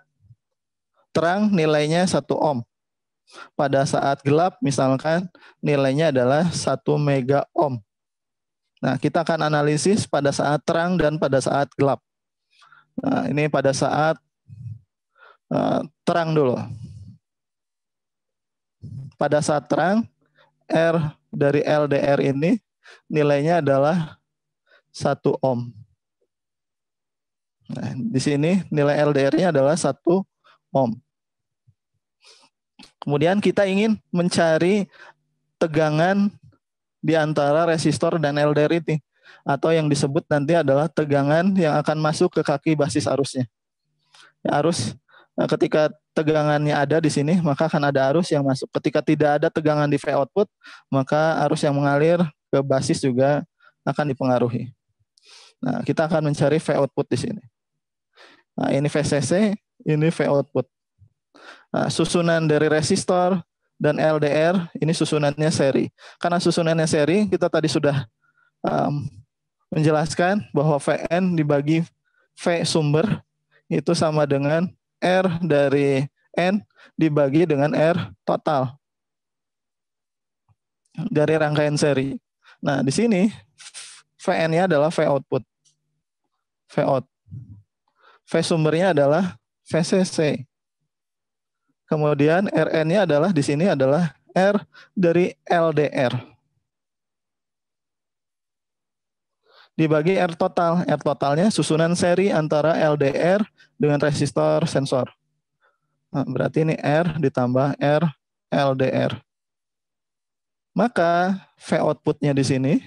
terang nilainya 1 ohm. Pada saat gelap misalkan nilainya adalah 1 mega ohm. Nah, kita akan analisis pada saat terang dan pada saat gelap. Nah, ini pada saat terang dulu. Pada saat terang, R dari LDR ini nilainya adalah 1 ohm. Nah, di sini nilai LDR-nya adalah 1 ohm. Kemudian kita ingin mencari tegangan di antara resistor dan LDR ini, atau yang disebut nanti adalah tegangan yang akan masuk ke kaki basis arusnya. Ya, arus ketika tegangannya ada di sini, maka akan ada arus yang masuk. Ketika tidak ada tegangan di V output, maka arus yang mengalir ke basis juga akan dipengaruhi. Nah, kita akan mencari V output di sini. Nah, ini VCC, ini V output. Nah, susunan dari resistor dan LDR ini susunannya seri. Karena susunannya seri, kita tadi sudah menjelaskan bahwa Vn dibagi V sumber itu sama dengan R dari N dibagi dengan R total dari rangkaian seri. Nah, di sini Vn-nya adalah V output. V out. V sumbernya adalah VCC. Kemudian Rn-nya adalah di sini adalah R dari LDR. Dibagi R total. R totalnya susunan seri antara LDR dengan resistor sensor. Nah, berarti ini R ditambah R LDR. Maka V outputnya di sini,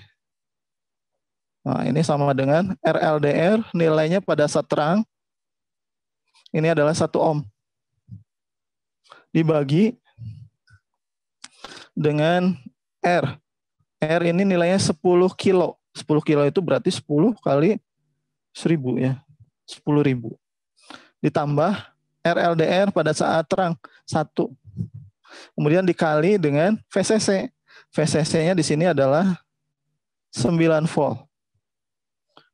nah ini sama dengan R LDR, nilainya pada saat terang, ini adalah 1 ohm. Dibagi dengan R. R ini nilainya 10 kilo. 10 kilo itu berarti 10 kali 1000 ya. 10.000. Ditambah RLDR pada saat terang 1. Kemudian dikali dengan VCC. VCC-nya di sini adalah 9 volt.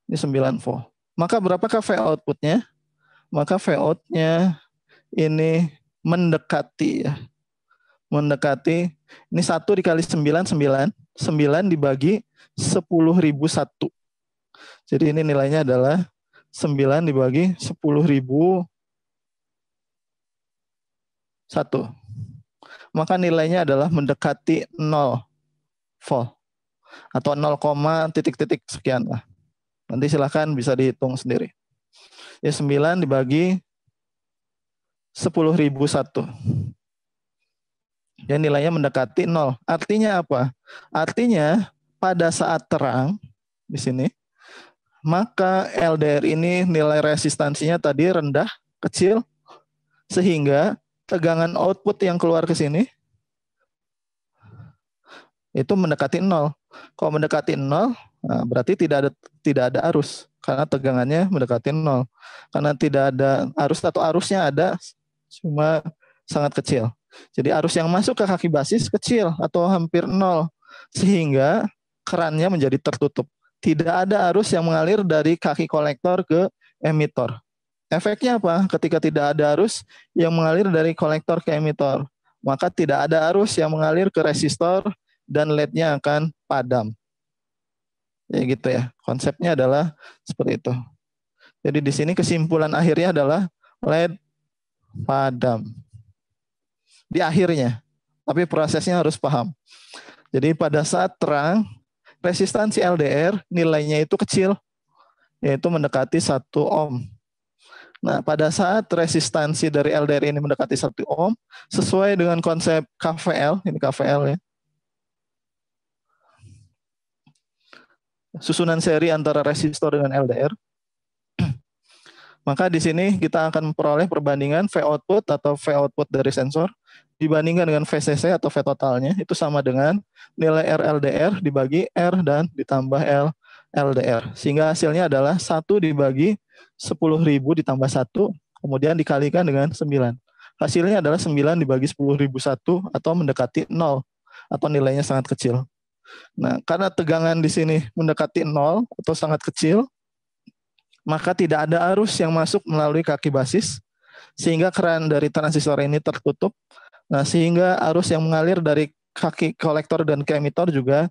Ini 9 volt. Maka berapakah V output-nya? Maka V out-nya ini mendekati ya. Mendekati ini 1 dikali 9 dibagi 10.001. Jadi ini nilainya adalah 9 dibagi 10.001. Maka nilainya adalah mendekati 0 volt atau 0, titik-titik sekian lah. Nanti silakan bisa dihitung sendiri. Ya 9 dibagi 10.001. Dan nilainya mendekati 0. Artinya apa? Artinya pada saat terang di sini, maka LDR ini nilai resistansinya tadi rendah, kecil, sehingga tegangan output yang keluar ke sini itu mendekati 0. Kalau mendekati 0, nah berarti tidak ada arus karena tegangannya mendekati 0. Karena tidak ada arus atau arusnya ada cuma sangat kecil. Jadi arus yang masuk ke kaki basis kecil atau hampir 0 sehingga kerannya menjadi tertutup. Tidak ada arus yang mengalir dari kaki kolektor ke emitor. Efeknya apa? Ketika tidak ada arus yang mengalir dari kolektor ke emitor, maka tidak ada arus yang mengalir ke resistor dan LED-nya akan padam. Ya gitu ya. Konsepnya adalah seperti itu. Jadi di sini kesimpulan akhirnya adalah LED padam. Di akhirnya. Tapi prosesnya harus paham. Jadi pada saat terang, resistansi LDR nilainya itu kecil, yaitu mendekati 1 ohm. Nah, pada saat resistansi dari LDR ini mendekati 1 ohm, sesuai dengan konsep KVL, ini KVL ya, susunan seri antara resistor dengan LDR, maka di sini kita akan memperoleh perbandingan V output atau V output dari sensor dibandingkan dengan VCC atau V totalnya, itu sama dengan nilai RLDR dibagi R dan ditambah LDR. Sehingga hasilnya adalah 1 dibagi 10.000 ditambah 1, kemudian dikalikan dengan 9. Hasilnya adalah 9 dibagi 10.001 atau mendekati 0, atau nilainya sangat kecil. Nah, karena tegangan di sini mendekati 0 atau sangat kecil, maka tidak ada arus yang masuk melalui kaki basis, sehingga keran dari transistor ini tertutup. Nah, sehingga arus yang mengalir dari kaki kolektor dan ke emitor juga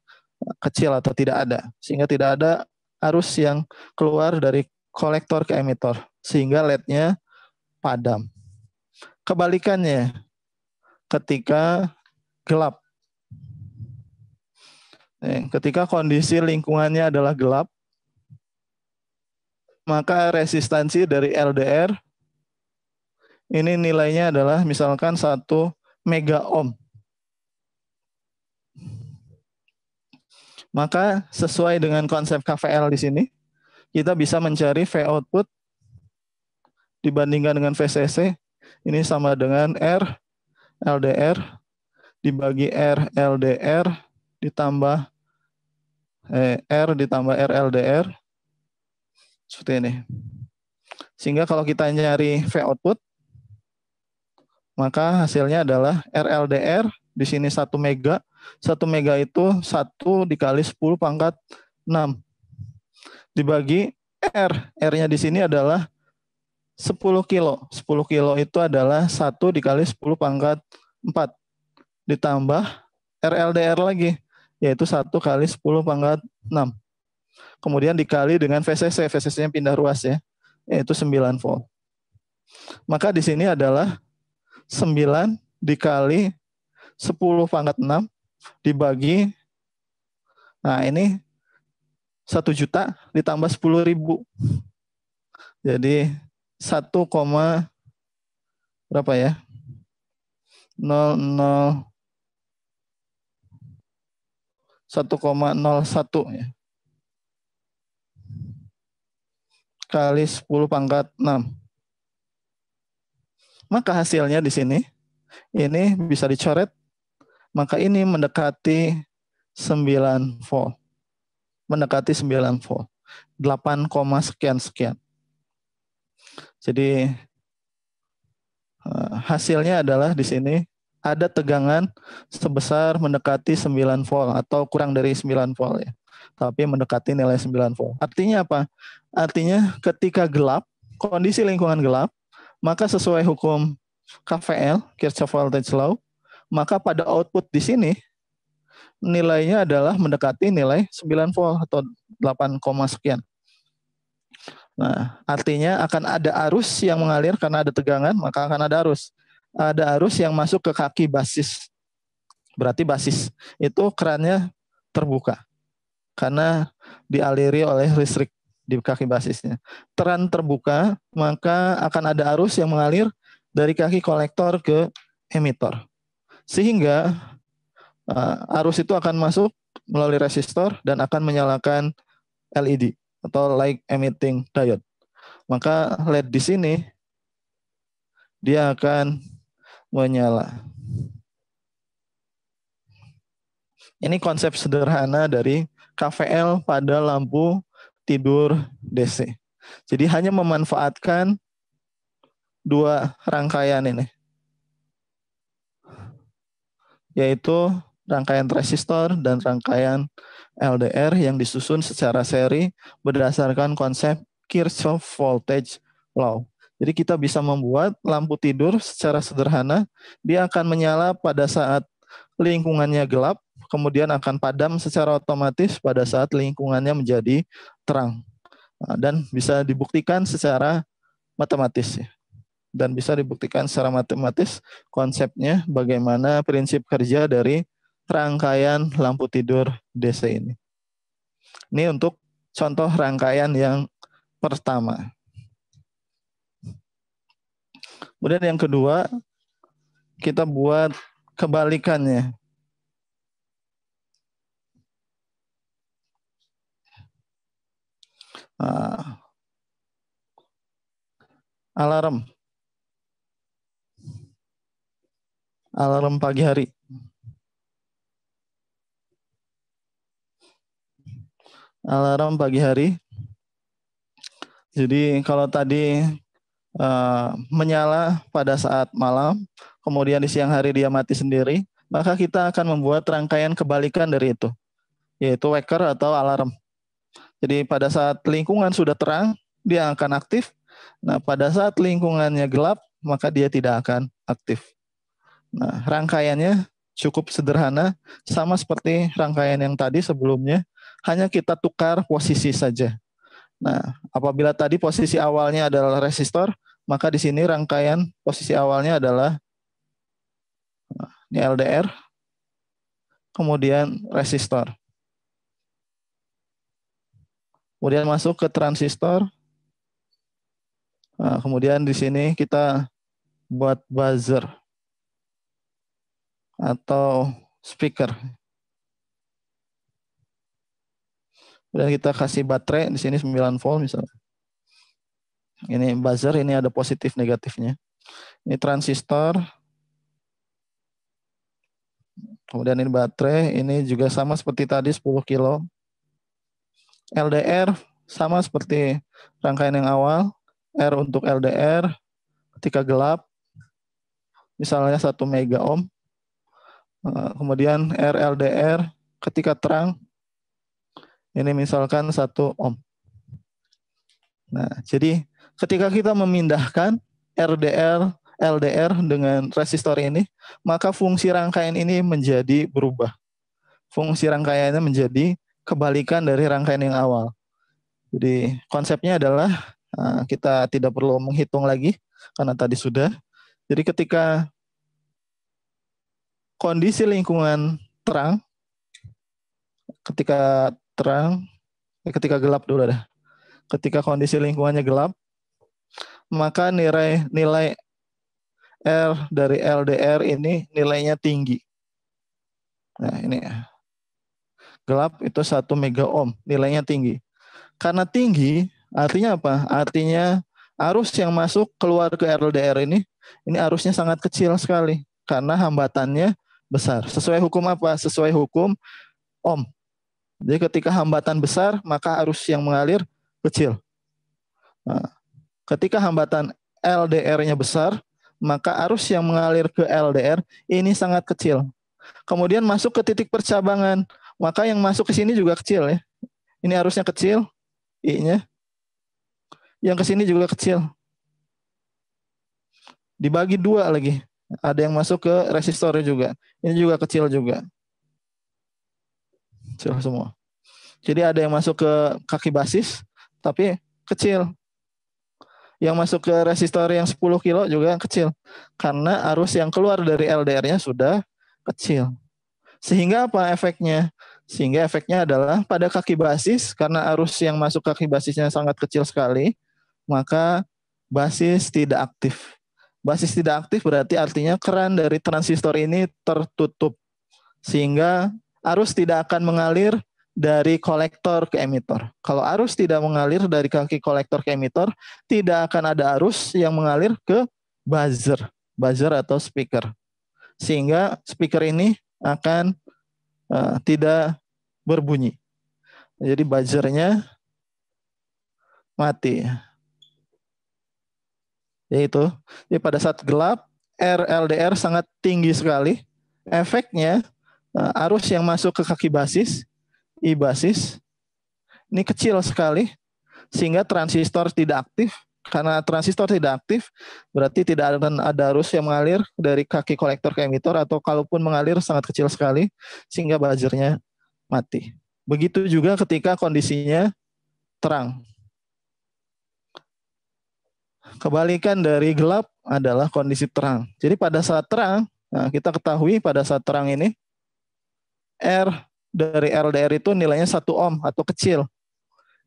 kecil atau tidak ada. Sehingga tidak ada arus yang keluar dari kolektor ke emitor, sehingga LED-nya padam. Kebalikannya, ketika gelap. Ketika kondisi lingkungannya adalah gelap, maka resistansi dari LDR ini nilainya adalah misalkan 1 mega ohm. Maka sesuai dengan konsep KVL di sini, kita bisa mencari V output dibandingkan dengan VCC, ini sama dengan R LDR dibagi R LDR ditambah R ditambah R LDR, seperti ini. Sehingga kalau kita nyari V output, maka hasilnya adalah RLDR di sini 1 mega. 1 mega itu 1 dikali 10 pangkat 6 dibagi R. R-nya di sini adalah 10 kilo. 10 kilo itu adalah 1 dikali 10 pangkat 4 ditambah RLDR lagi, yaitu 1 kali 10 pangkat 6. Kemudian dikali dengan VCC. VCC-nya pindah ruas ya, yaitu 9 volt. Maka di sini adalah 9 dikali 10 pangkat 6 dibagi, nah ini 1 juta ditambah 10.000. Jadi 1, berapa ya? 1,01 ya. Kali 10 pangkat 6. Maka hasilnya di sini, ini bisa dicoret, maka ini mendekati 9 volt. Mendekati 9 volt. 8, sekian. Jadi hasilnya adalah di sini ada tegangan sebesar mendekati 9 volt atau kurang dari 9 volt ya. Tapi mendekati nilai 9 volt. Artinya apa? Artinya ketika gelap, kondisi lingkungan gelap, maka sesuai hukum KVL, Kirchhoff Voltage Law, maka pada output di sini nilainya adalah mendekati nilai 9 volt atau 8, sekian. Nah, artinya akan ada arus yang mengalir karena ada tegangan, maka akan ada arus. Ada arus yang masuk ke kaki basis. Berarti basis itu kerannya terbuka karena dialiri oleh listrik di kaki basisnya. Keran terbuka, maka akan ada arus yang mengalir dari kaki kolektor ke emitor. Sehingga arus itu akan masuk melalui resistor dan akan menyalakan LED atau light emitting diode. Maka LED di sini dia akan menyala. Ini konsep sederhana dari KVL pada lampu tidur DC. Jadi hanya memanfaatkan 2 rangkaian ini, yaitu rangkaian resistor dan rangkaian LDR yang disusun secara seri berdasarkan konsep Kirchhoff Voltage Law. Jadi kita bisa membuat lampu tidur secara sederhana, dia akan menyala pada saat lingkungannya gelap, kemudian akan padam secara otomatis pada saat lingkungannya menjadi terang. Dan bisa dibuktikan secara matematis ya. Dan bisa dibuktikan secara matematis konsepnya bagaimana prinsip kerja dari rangkaian lampu tidur DC ini. Ini untuk contoh rangkaian yang pertama. Kemudian yang kedua, kita buat kebalikannya. Alarm. Alarm pagi hari. Alarm pagi hari. Jadi kalau tadi menyala pada saat malam, kemudian di siang hari dia mati sendiri, maka kita akan membuat rangkaian kebalikan dari itu, yaitu waker atau alarm. Jadi pada saat lingkungan sudah terang, dia akan aktif. Nah, pada saat lingkungannya gelap, maka dia tidak akan aktif. Nah, rangkaiannya cukup sederhana, sama seperti rangkaian yang tadi sebelumnya, hanya kita tukar posisi saja. Nah, apabila tadi posisi awalnya adalah resistor, maka di sini rangkaian posisi awalnya adalah ini LDR, kemudian resistor. Kemudian masuk ke transistor. Nah, kemudian di sini kita buat buzzer atau speaker. Dan kita kasih baterai di sini 9 volt misalnya. Ini buzzer, ini ada positif negatifnya. Ini transistor. Kemudian ini baterai, ini juga sama seperti tadi 10 kilo. LDR sama seperti rangkaian yang awal. R untuk LDR ketika gelap, misalnya 1 mega ohm. Kemudian RLDR ketika terang, ini misalkan 1 ohm. Nah, jadi ketika kita memindahkan RDR, LDR dengan resistor ini, maka fungsi rangkaian ini menjadi berubah. Fungsi rangkaiannya menjadi kebalikan dari rangkaian yang awal. Jadi konsepnya adalah kita tidak perlu menghitung lagi karena tadi sudah. Jadi ketika kondisi lingkungan terang, ketika gelap dulu dah. Ketika kondisi lingkungannya gelap, maka nilai R dari LDR ini nilainya tinggi. Nah, ini gelap itu 1 mega ohm, nilainya tinggi. Karena tinggi, artinya apa? Artinya arus yang masuk keluar ke LDR ini arusnya sangat kecil sekali karena hambatannya besar. Sesuai hukum apa? Sesuai hukum Ohm. Jadi ketika hambatan besar, maka arus yang mengalir kecil. Nah, ketika hambatan LDR-nya besar, maka arus yang mengalir ke LDR ini sangat kecil. Kemudian masuk ke titik percabangan, maka yang masuk ke sini juga kecil ya. Ini arusnya kecil, I-nya. Yang ke sini juga kecil. Dibagi 2 lagi. Ada yang masuk ke resistornya juga. Ini juga kecil juga. Kecil semua. Jadi ada yang masuk ke kaki basis, tapi kecil. Yang masuk ke resistor yang 10 kilo juga kecil. Karena arus yang keluar dari LDR-nya sudah kecil. Sehingga apa efeknya? Sehingga efeknya adalah pada kaki basis, karena arus yang masuk kaki basisnya sangat kecil sekali, maka basis tidak aktif. Basis tidak aktif berarti artinya keran dari transistor ini tertutup. Sehingga arus tidak akan mengalir dari kolektor ke emitor. Kalau arus tidak mengalir dari kaki kolektor ke emitor, tidak akan ada arus yang mengalir ke buzzer atau speaker. Sehingga speaker ini akan tidak berbunyi. Jadi buzzernya mati. Yaitu, jadi pada saat gelap, RLDR sangat tinggi sekali. Efeknya, arus yang masuk ke kaki basis, I basis, ini kecil sekali, sehingga transistor tidak aktif Karena transistor tidak aktif, berarti tidak ada arus yang mengalir dari kaki kolektor ke emitor, atau kalaupun mengalir sangat kecil sekali sehingga buzzernya mati. Begitu juga ketika kondisinya terang. Kebalikan dari gelap adalah kondisi terang. Jadi pada saat terang, nah kita ketahui pada saat terang ini R dari LDR itu nilainya 1 ohm atau kecil.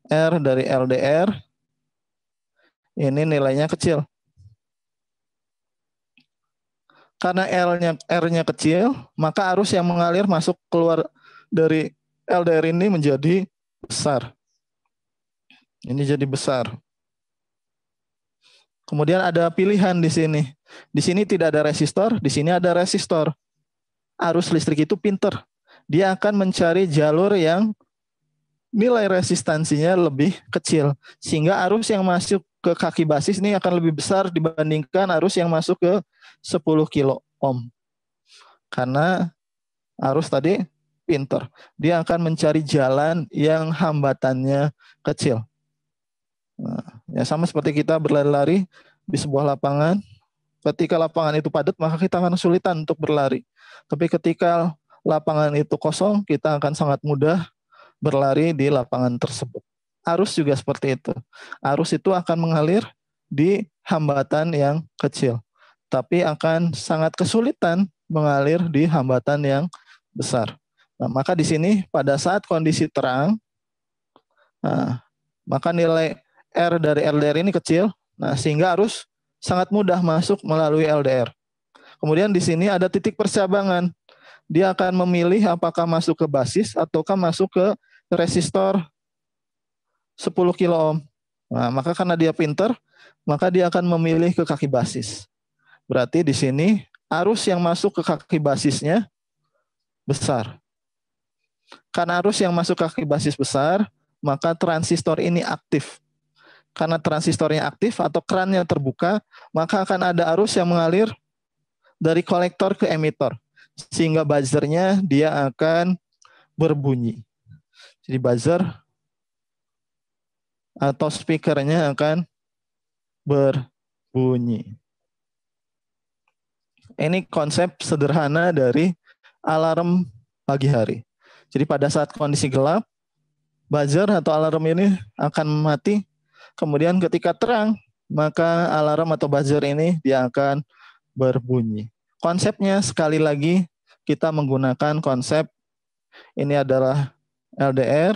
R dari LDR ini nilainya kecil. Karena R-nya kecil, maka arus yang mengalir masuk keluar dari LDR ini menjadi besar. Ini jadi besar. Kemudian ada pilihan di sini. Di sini tidak ada resistor, di sini ada resistor. Arus listrik itu pinter. Dia akan mencari jalur yang nilai resistansinya lebih kecil. Sehingga arus yang masuk ke kaki basis ini akan lebih besar dibandingkan arus yang masuk ke 10 kilo ohm. Karena arus tadi pinter. Dia akan mencari jalan yang hambatannya kecil. Nah, ya sama seperti kita berlari-lari di sebuah lapangan. Ketika lapangan itu padat, maka kita akan kesulitan untuk berlari. Tapi ketika lapangan itu kosong, kita akan sangat mudah berlari di lapangan tersebut. Arus juga seperti itu. Arus itu akan mengalir di hambatan yang kecil, tapi akan sangat kesulitan mengalir di hambatan yang besar. Nah, maka di sini pada saat kondisi terang, nah, maka nilai R dari LDR ini kecil, nah sehingga arus sangat mudah masuk melalui LDR. Kemudian di sini ada titik percabangan. Dia akan memilih apakah masuk ke basis ataukah masuk ke resistor 10 kilo ohm. Nah, maka karena dia pinter, maka dia akan memilih ke kaki basis. Berarti di sini arus yang masuk ke kaki basisnya besar. Karena arus yang masuk ke kaki basis besar, maka transistor ini aktif. Karena transistornya aktif atau kerannya terbuka, maka akan ada arus yang mengalir dari kolektor ke emitor. Sehingga buzzernya dia akan berbunyi. Jadi buzzer atau speakernya akan berbunyi. Ini konsep sederhana dari alarm pagi hari. Jadi pada saat kondisi gelap, buzzer atau alarm ini akan mati. Kemudian ketika terang, maka alarm atau buzzer ini dia akan berbunyi. Konsepnya sekali lagi kita menggunakan konsep ini adalah LDR.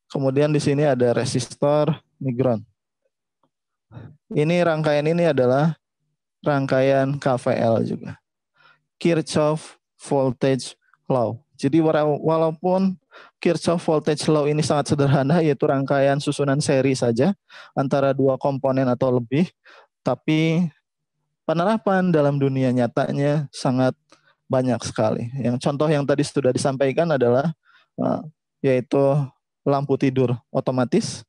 Kemudian di sini ada resistor migron. Ini rangkaian ini adalah rangkaian KVL juga. Kirchhoff Voltage Law. Jadi walaupun Kirchhoff Voltage Law ini sangat sederhana, yaitu rangkaian susunan seri saja antara dua komponen atau lebih, tapi penerapan dalam dunia nyatanya sangat banyak sekali. Yang contoh yang tadi sudah disampaikan adalah yaitu lampu tidur otomatis.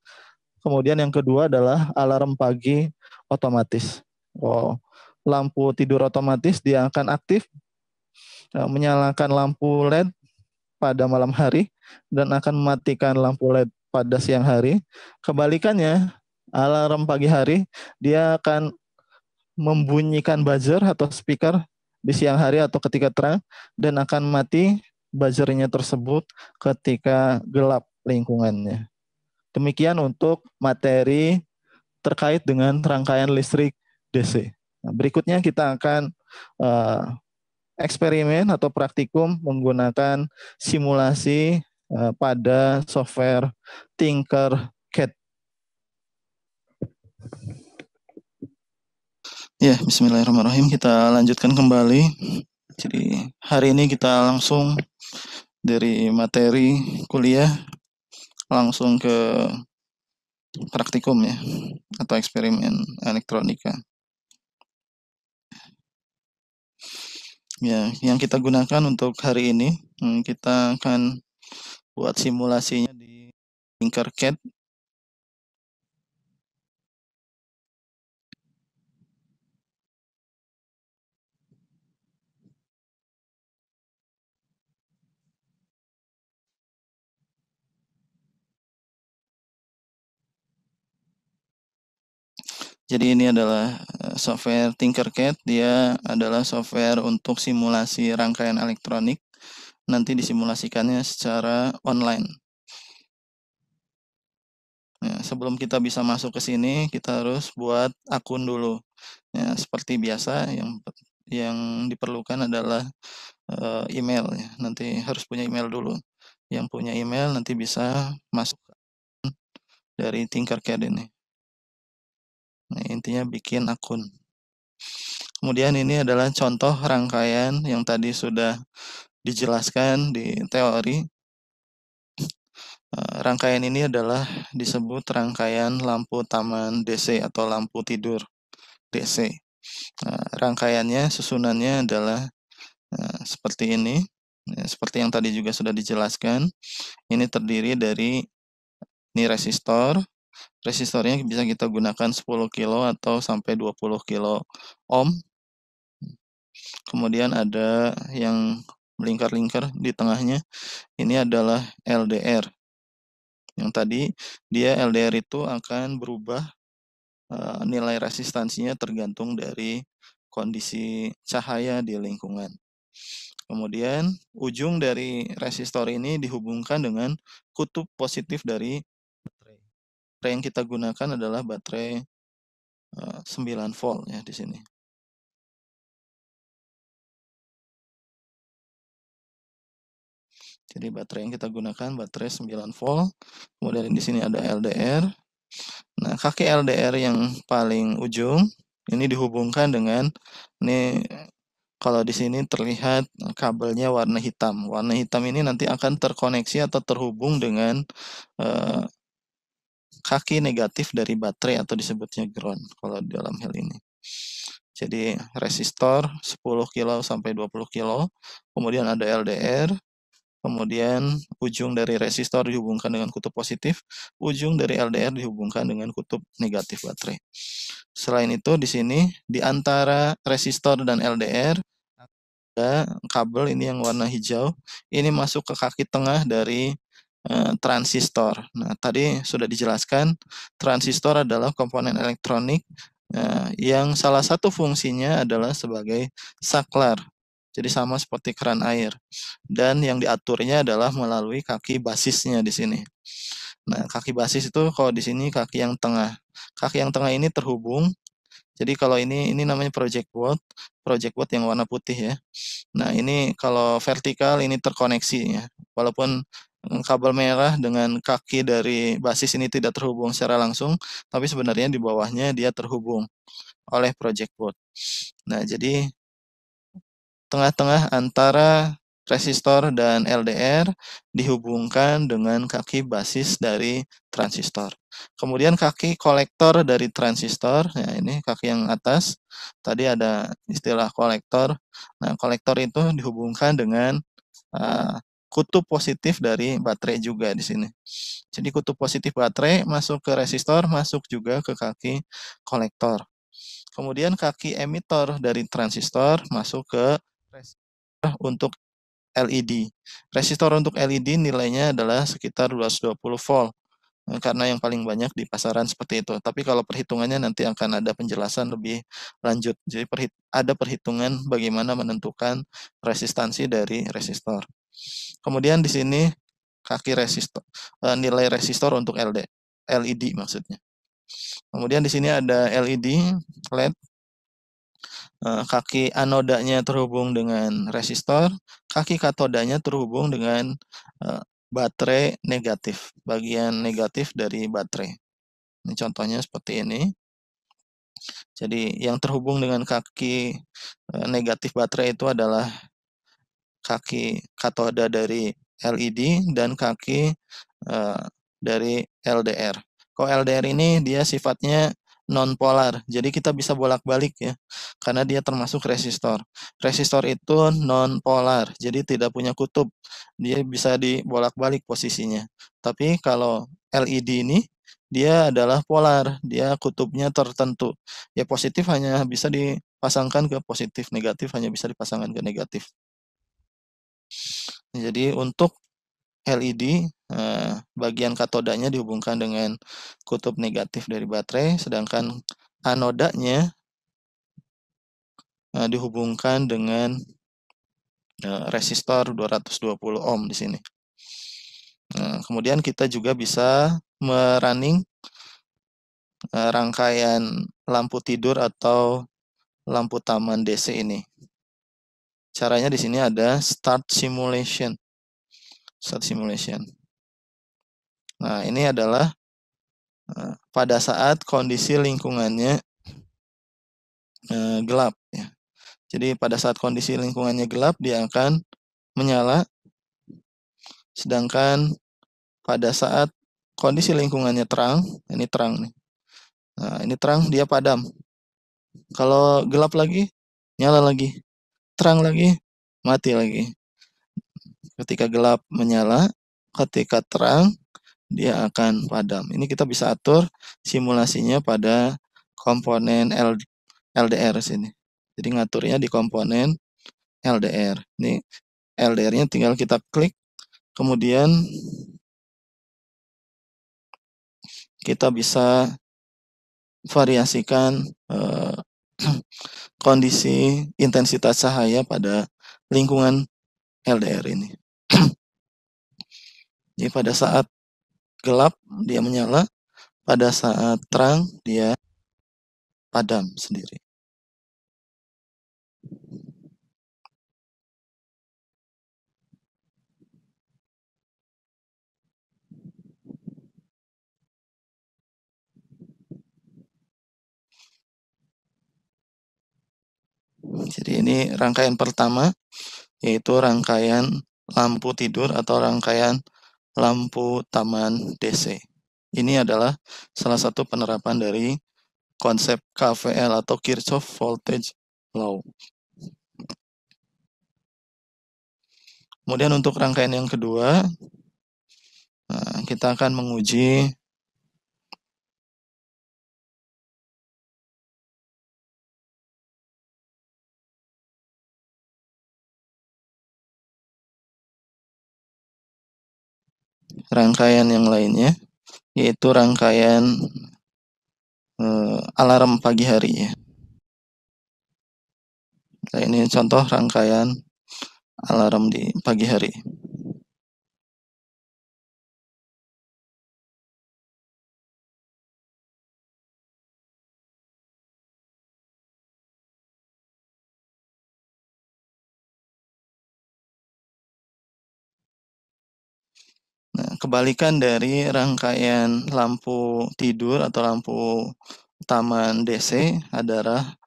Kemudian yang kedua adalah alarm pagi otomatis. Lampu tidur otomatis dia akan aktif menyalakan lampu LED pada malam hari dan akan mematikan lampu LED pada siang hari. Kebalikannya, alarm pagi hari dia akan membunyikan buzzer atau speaker di siang hari atau ketika terang dan akan mati buzzernya tersebut ketika gelap lingkungannya. Demikian untuk materi terkait dengan rangkaian listrik DC. Nah, berikutnya kita akan eksperimen atau praktikum menggunakan simulasi pada software Tinkercad. Ya, bismillahirrahmanirrahim. Kita lanjutkan kembali. Jadi hari ini kita langsung dari materi kuliah langsung ke praktikum ya, atau eksperimen elektronika. Ya, yang kita gunakan untuk hari ini, kita akan buat simulasinya di Tinkercad. Jadi ini adalah software Tinkercad. Dia adalah software untuk simulasi rangkaian elektronik. Nanti disimulasikannya secara online. Ya, sebelum kita bisa masuk ke sini, kita harus buat akun dulu. Ya, seperti biasa, yang diperlukan adalah email. Ya. Nanti harus punya email dulu. Yang punya email nanti bisa masuk dari Tinkercad ini. Nah, intinya bikin akun. Kemudian ini adalah contoh rangkaian yang tadi sudah dijelaskan di teori. Rangkaian ini adalah disebut rangkaian lampu taman DC atau lampu tidur DC. Rangkaiannya, susunannya adalah seperti ini. Ya, seperti yang tadi juga sudah dijelaskan, ini terdiri dari ini resistor. Resistornya bisa kita gunakan 10 kilo atau sampai 20 kilo ohm. Kemudian ada yang melingkar-lingkar di tengahnya. Ini adalah LDR. Yang tadi dia LDR itu akan berubah nilai resistansinya tergantung dari kondisi cahaya di lingkungan. Kemudian ujung dari resistor ini dihubungkan dengan kutub positif dari baterai. Baterai yang kita gunakan adalah baterai 9 volt ya di sini. Jadi baterai yang kita gunakan baterai 9 volt. Kemudian di sini ada LDR. Nah, kaki LDR yang paling ujung ini dihubungkan dengan ini, kalau di sini terlihat kabelnya warna hitam. Warna hitam ini nanti akan terkoneksi atau terhubung dengan kaki negatif dari baterai atau disebutnya ground kalau dalam hal ini. Jadi resistor 10 kilo sampai 20 kilo, kemudian ada LDR, kemudian ujung dari resistor dihubungkan dengan kutub positif, ujung dari LDR dihubungkan dengan kutub negatif baterai. Selain itu di sini di antara resistor dan LDR ada kabel ini yang warna hijau, ini masuk ke kaki tengah dari transistor. Nah, tadi sudah dijelaskan, transistor adalah komponen elektronik yang salah satu fungsinya adalah sebagai saklar. Jadi sama seperti keran air. Dan yang diaturnya adalah melalui kaki basisnya di sini. Nah, kaki basis itu kalau di sini kaki yang tengah. Kaki yang tengah ini terhubung. Jadi kalau ini namanya project board yang warna putih ya. Nah, ini kalau vertikal ini terkoneksi ya. Walaupun kabel merah dengan kaki dari basis ini tidak terhubung secara langsung, tapi sebenarnya di bawahnya dia terhubung oleh project board. Nah, jadi tengah-tengah antara resistor dan LDR dihubungkan dengan kaki basis dari transistor. Kemudian kaki kolektor dari transistor, ya ini kaki yang atas. Tadi ada istilah kolektor. Nah, kolektor itu dihubungkan dengan kutub positif dari baterai juga di sini. Jadi kutub positif baterai masuk ke resistor, masuk juga ke kaki kolektor. Kemudian kaki emitor dari transistor masuk ke resistor untuk LED. Resistor untuk LED nilainya adalah sekitar 220 volt. Karena yang paling banyak di pasaran seperti itu. Tapi kalau perhitungannya nanti akan ada penjelasan lebih lanjut. Jadi ada perhitungan bagaimana menentukan resistansi dari resistor. Kemudian di sini kaki resistor, nilai resistor untuk LED maksudnya. Kemudian di sini ada LED, kaki anodanya terhubung dengan resistor, kaki katodanya terhubung dengan baterai negatif, bagian negatif dari baterai. Ini contohnya seperti ini. Jadi yang terhubung dengan kaki negatif baterai itu adalah kaki katoda dari LED dan kaki dari LDR. Kalau LDR ini dia sifatnya non polar, jadi kita bisa bolak-balik ya, karena dia termasuk resistor. Resistor itu non polar, jadi tidak punya kutub, dia bisa dibolak-balik posisinya. Tapi kalau LED ini dia adalah polar, dia kutubnya tertentu. Ya positif hanya bisa dipasangkan ke positif, negatif hanya bisa dipasangkan ke negatif. Jadi untuk LED bagian katodanya dihubungkan dengan kutub negatif dari baterai, sedangkan anodanya dihubungkan dengan resistor 220 ohm di sini. Kemudian kita juga bisa merunning rangkaian lampu tidur atau lampu taman DC ini. Caranya di sini ada start simulation. Start simulation. Nah, ini adalah pada saat kondisi lingkungannya gelap ya. Jadi pada saat kondisi lingkungannya gelap dia akan menyala, sedangkan pada saat kondisi lingkungannya terang, ini terang nih. Nah, ini terang dia padam. Kalau gelap lagi, nyala lagi. Terang lagi, mati lagi. Ketika gelap menyala, ketika terang dia akan padam. Ini kita bisa atur simulasinya pada komponen LDR sini. Jadi ngaturnya di komponen LDR. Ini LDR-nya tinggal kita klik, kemudian kita bisa variasikan kondisi intensitas cahaya pada lingkungan LDR ini. Jadi pada saat gelap dia menyala, pada saat terang dia padam sendiri. Jadi ini rangkaian pertama, yaitu rangkaian lampu tidur atau rangkaian lampu taman DC. Ini adalah salah satu penerapan dari konsep KVL atau Kirchhoff Voltage Law. Kemudian untuk rangkaian yang kedua, kita akan menguji rangkaian yang lainnya, yaitu rangkaian alarm pagi hari ya. Nah, ini contoh rangkaian alarm di pagi hari. Nah, kebalikan dari rangkaian lampu tidur atau lampu taman DC adalah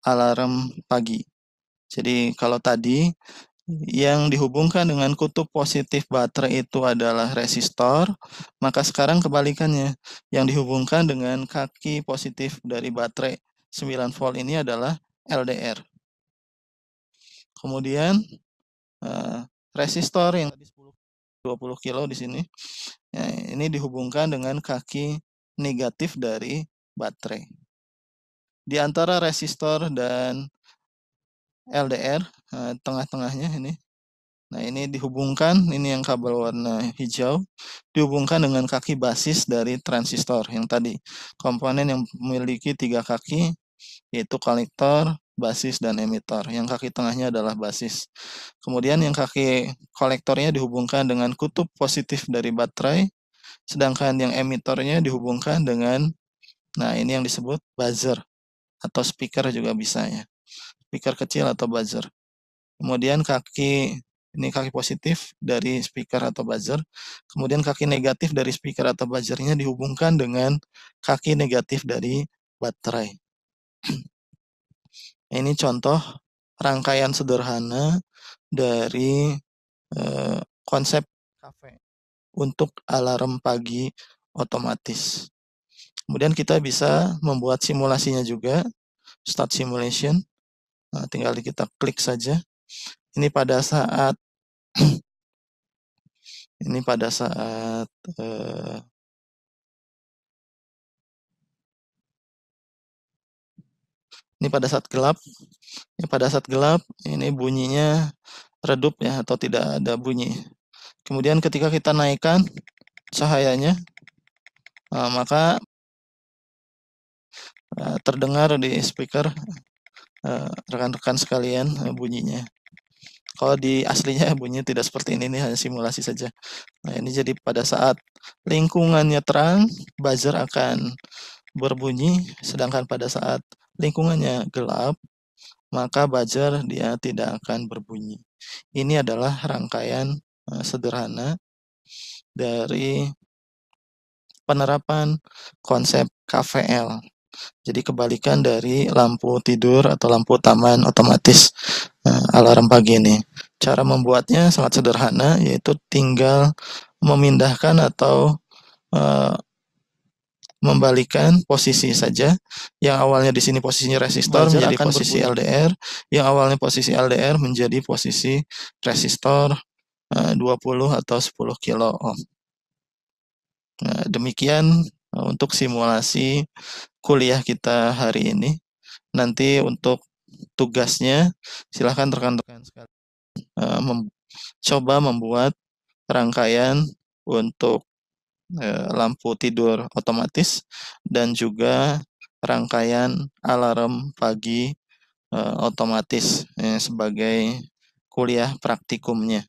alarm pagi. Jadi kalau tadi yang dihubungkan dengan kutub positif baterai itu adalah resistor, maka sekarang kebalikannya. Yang dihubungkan dengan kaki positif dari baterai 9 volt ini adalah LDR. Kemudian resistor yang tadi 20 kilo di sini, ya, ini dihubungkan dengan kaki negatif dari baterai. Di antara resistor dan LDR, tengah-tengahnya ini. Nah, ini dihubungkan, ini yang kabel warna hijau, dihubungkan dengan kaki basis dari transistor yang tadi. Komponen yang memiliki 3 kaki, yaitu kolektor, basis, dan emitor. Yang kaki tengahnya adalah basis. Kemudian yang kaki kolektornya dihubungkan dengan kutub positif dari baterai, sedangkan yang emitornya dihubungkan dengan, nah ini yang disebut buzzer, atau speaker juga bisa ya. Speaker kecil atau buzzer. Kemudian ini kaki positif dari speaker atau buzzer. Kemudian kaki negatif dari speaker atau buzzernya dihubungkan dengan kaki negatif dari baterai. Ini contoh rangkaian sederhana dari konsep KV untuk alarm pagi otomatis. Kemudian kita bisa membuat simulasinya juga, start simulation. Nah, tinggal kita klik saja. Ini pada saat ini pada saat gelap. Pada saat gelap ini bunyinya redup ya, atau tidak ada bunyi. Kemudian ketika kita naikkan cahayanya, maka terdengar di speaker rekan-rekan sekalian bunyinya. Kalau di aslinya bunyinya tidak seperti ini hanya simulasi saja. Nah, ini jadi pada saat lingkungannya terang, buzzer akan berbunyi, sedangkan pada saat lingkungannya gelap, maka buzzer dia tidak akan berbunyi. Ini adalah rangkaian sederhana dari penerapan konsep KVL. Jadi kebalikan dari lampu tidur atau lampu taman otomatis alarm pagi ini. Cara membuatnya sangat sederhana, yaitu tinggal memindahkan atau membalikan posisi saja. Yang awalnya di sini posisinya resistor menjadi posisi LDR, yang awalnya posisi LDR menjadi posisi resistor 20 atau 10 kilo ohm. Nah, demikian untuk simulasi kuliah kita hari ini. Nanti untuk tugasnya silahkan rekan-rekan sekalian coba membuat rangkaian untuk lampu tidur otomatis dan juga rangkaian alarm pagi otomatis sebagai kuliah praktikumnya.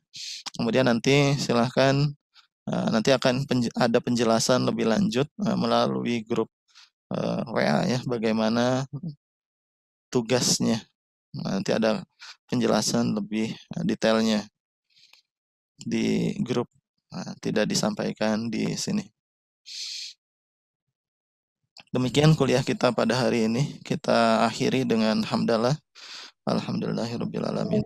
Kemudian nanti silahkan nanti akan ada penjelasan lebih lanjut melalui grup WA ya, bagaimana tugasnya. Nanti ada penjelasan lebih detailnya di grup, tidak disampaikan di sini. Demikian kuliah kita pada hari ini. Kita akhiri dengan hamdalah. Alhamdulillahirabbil alamin.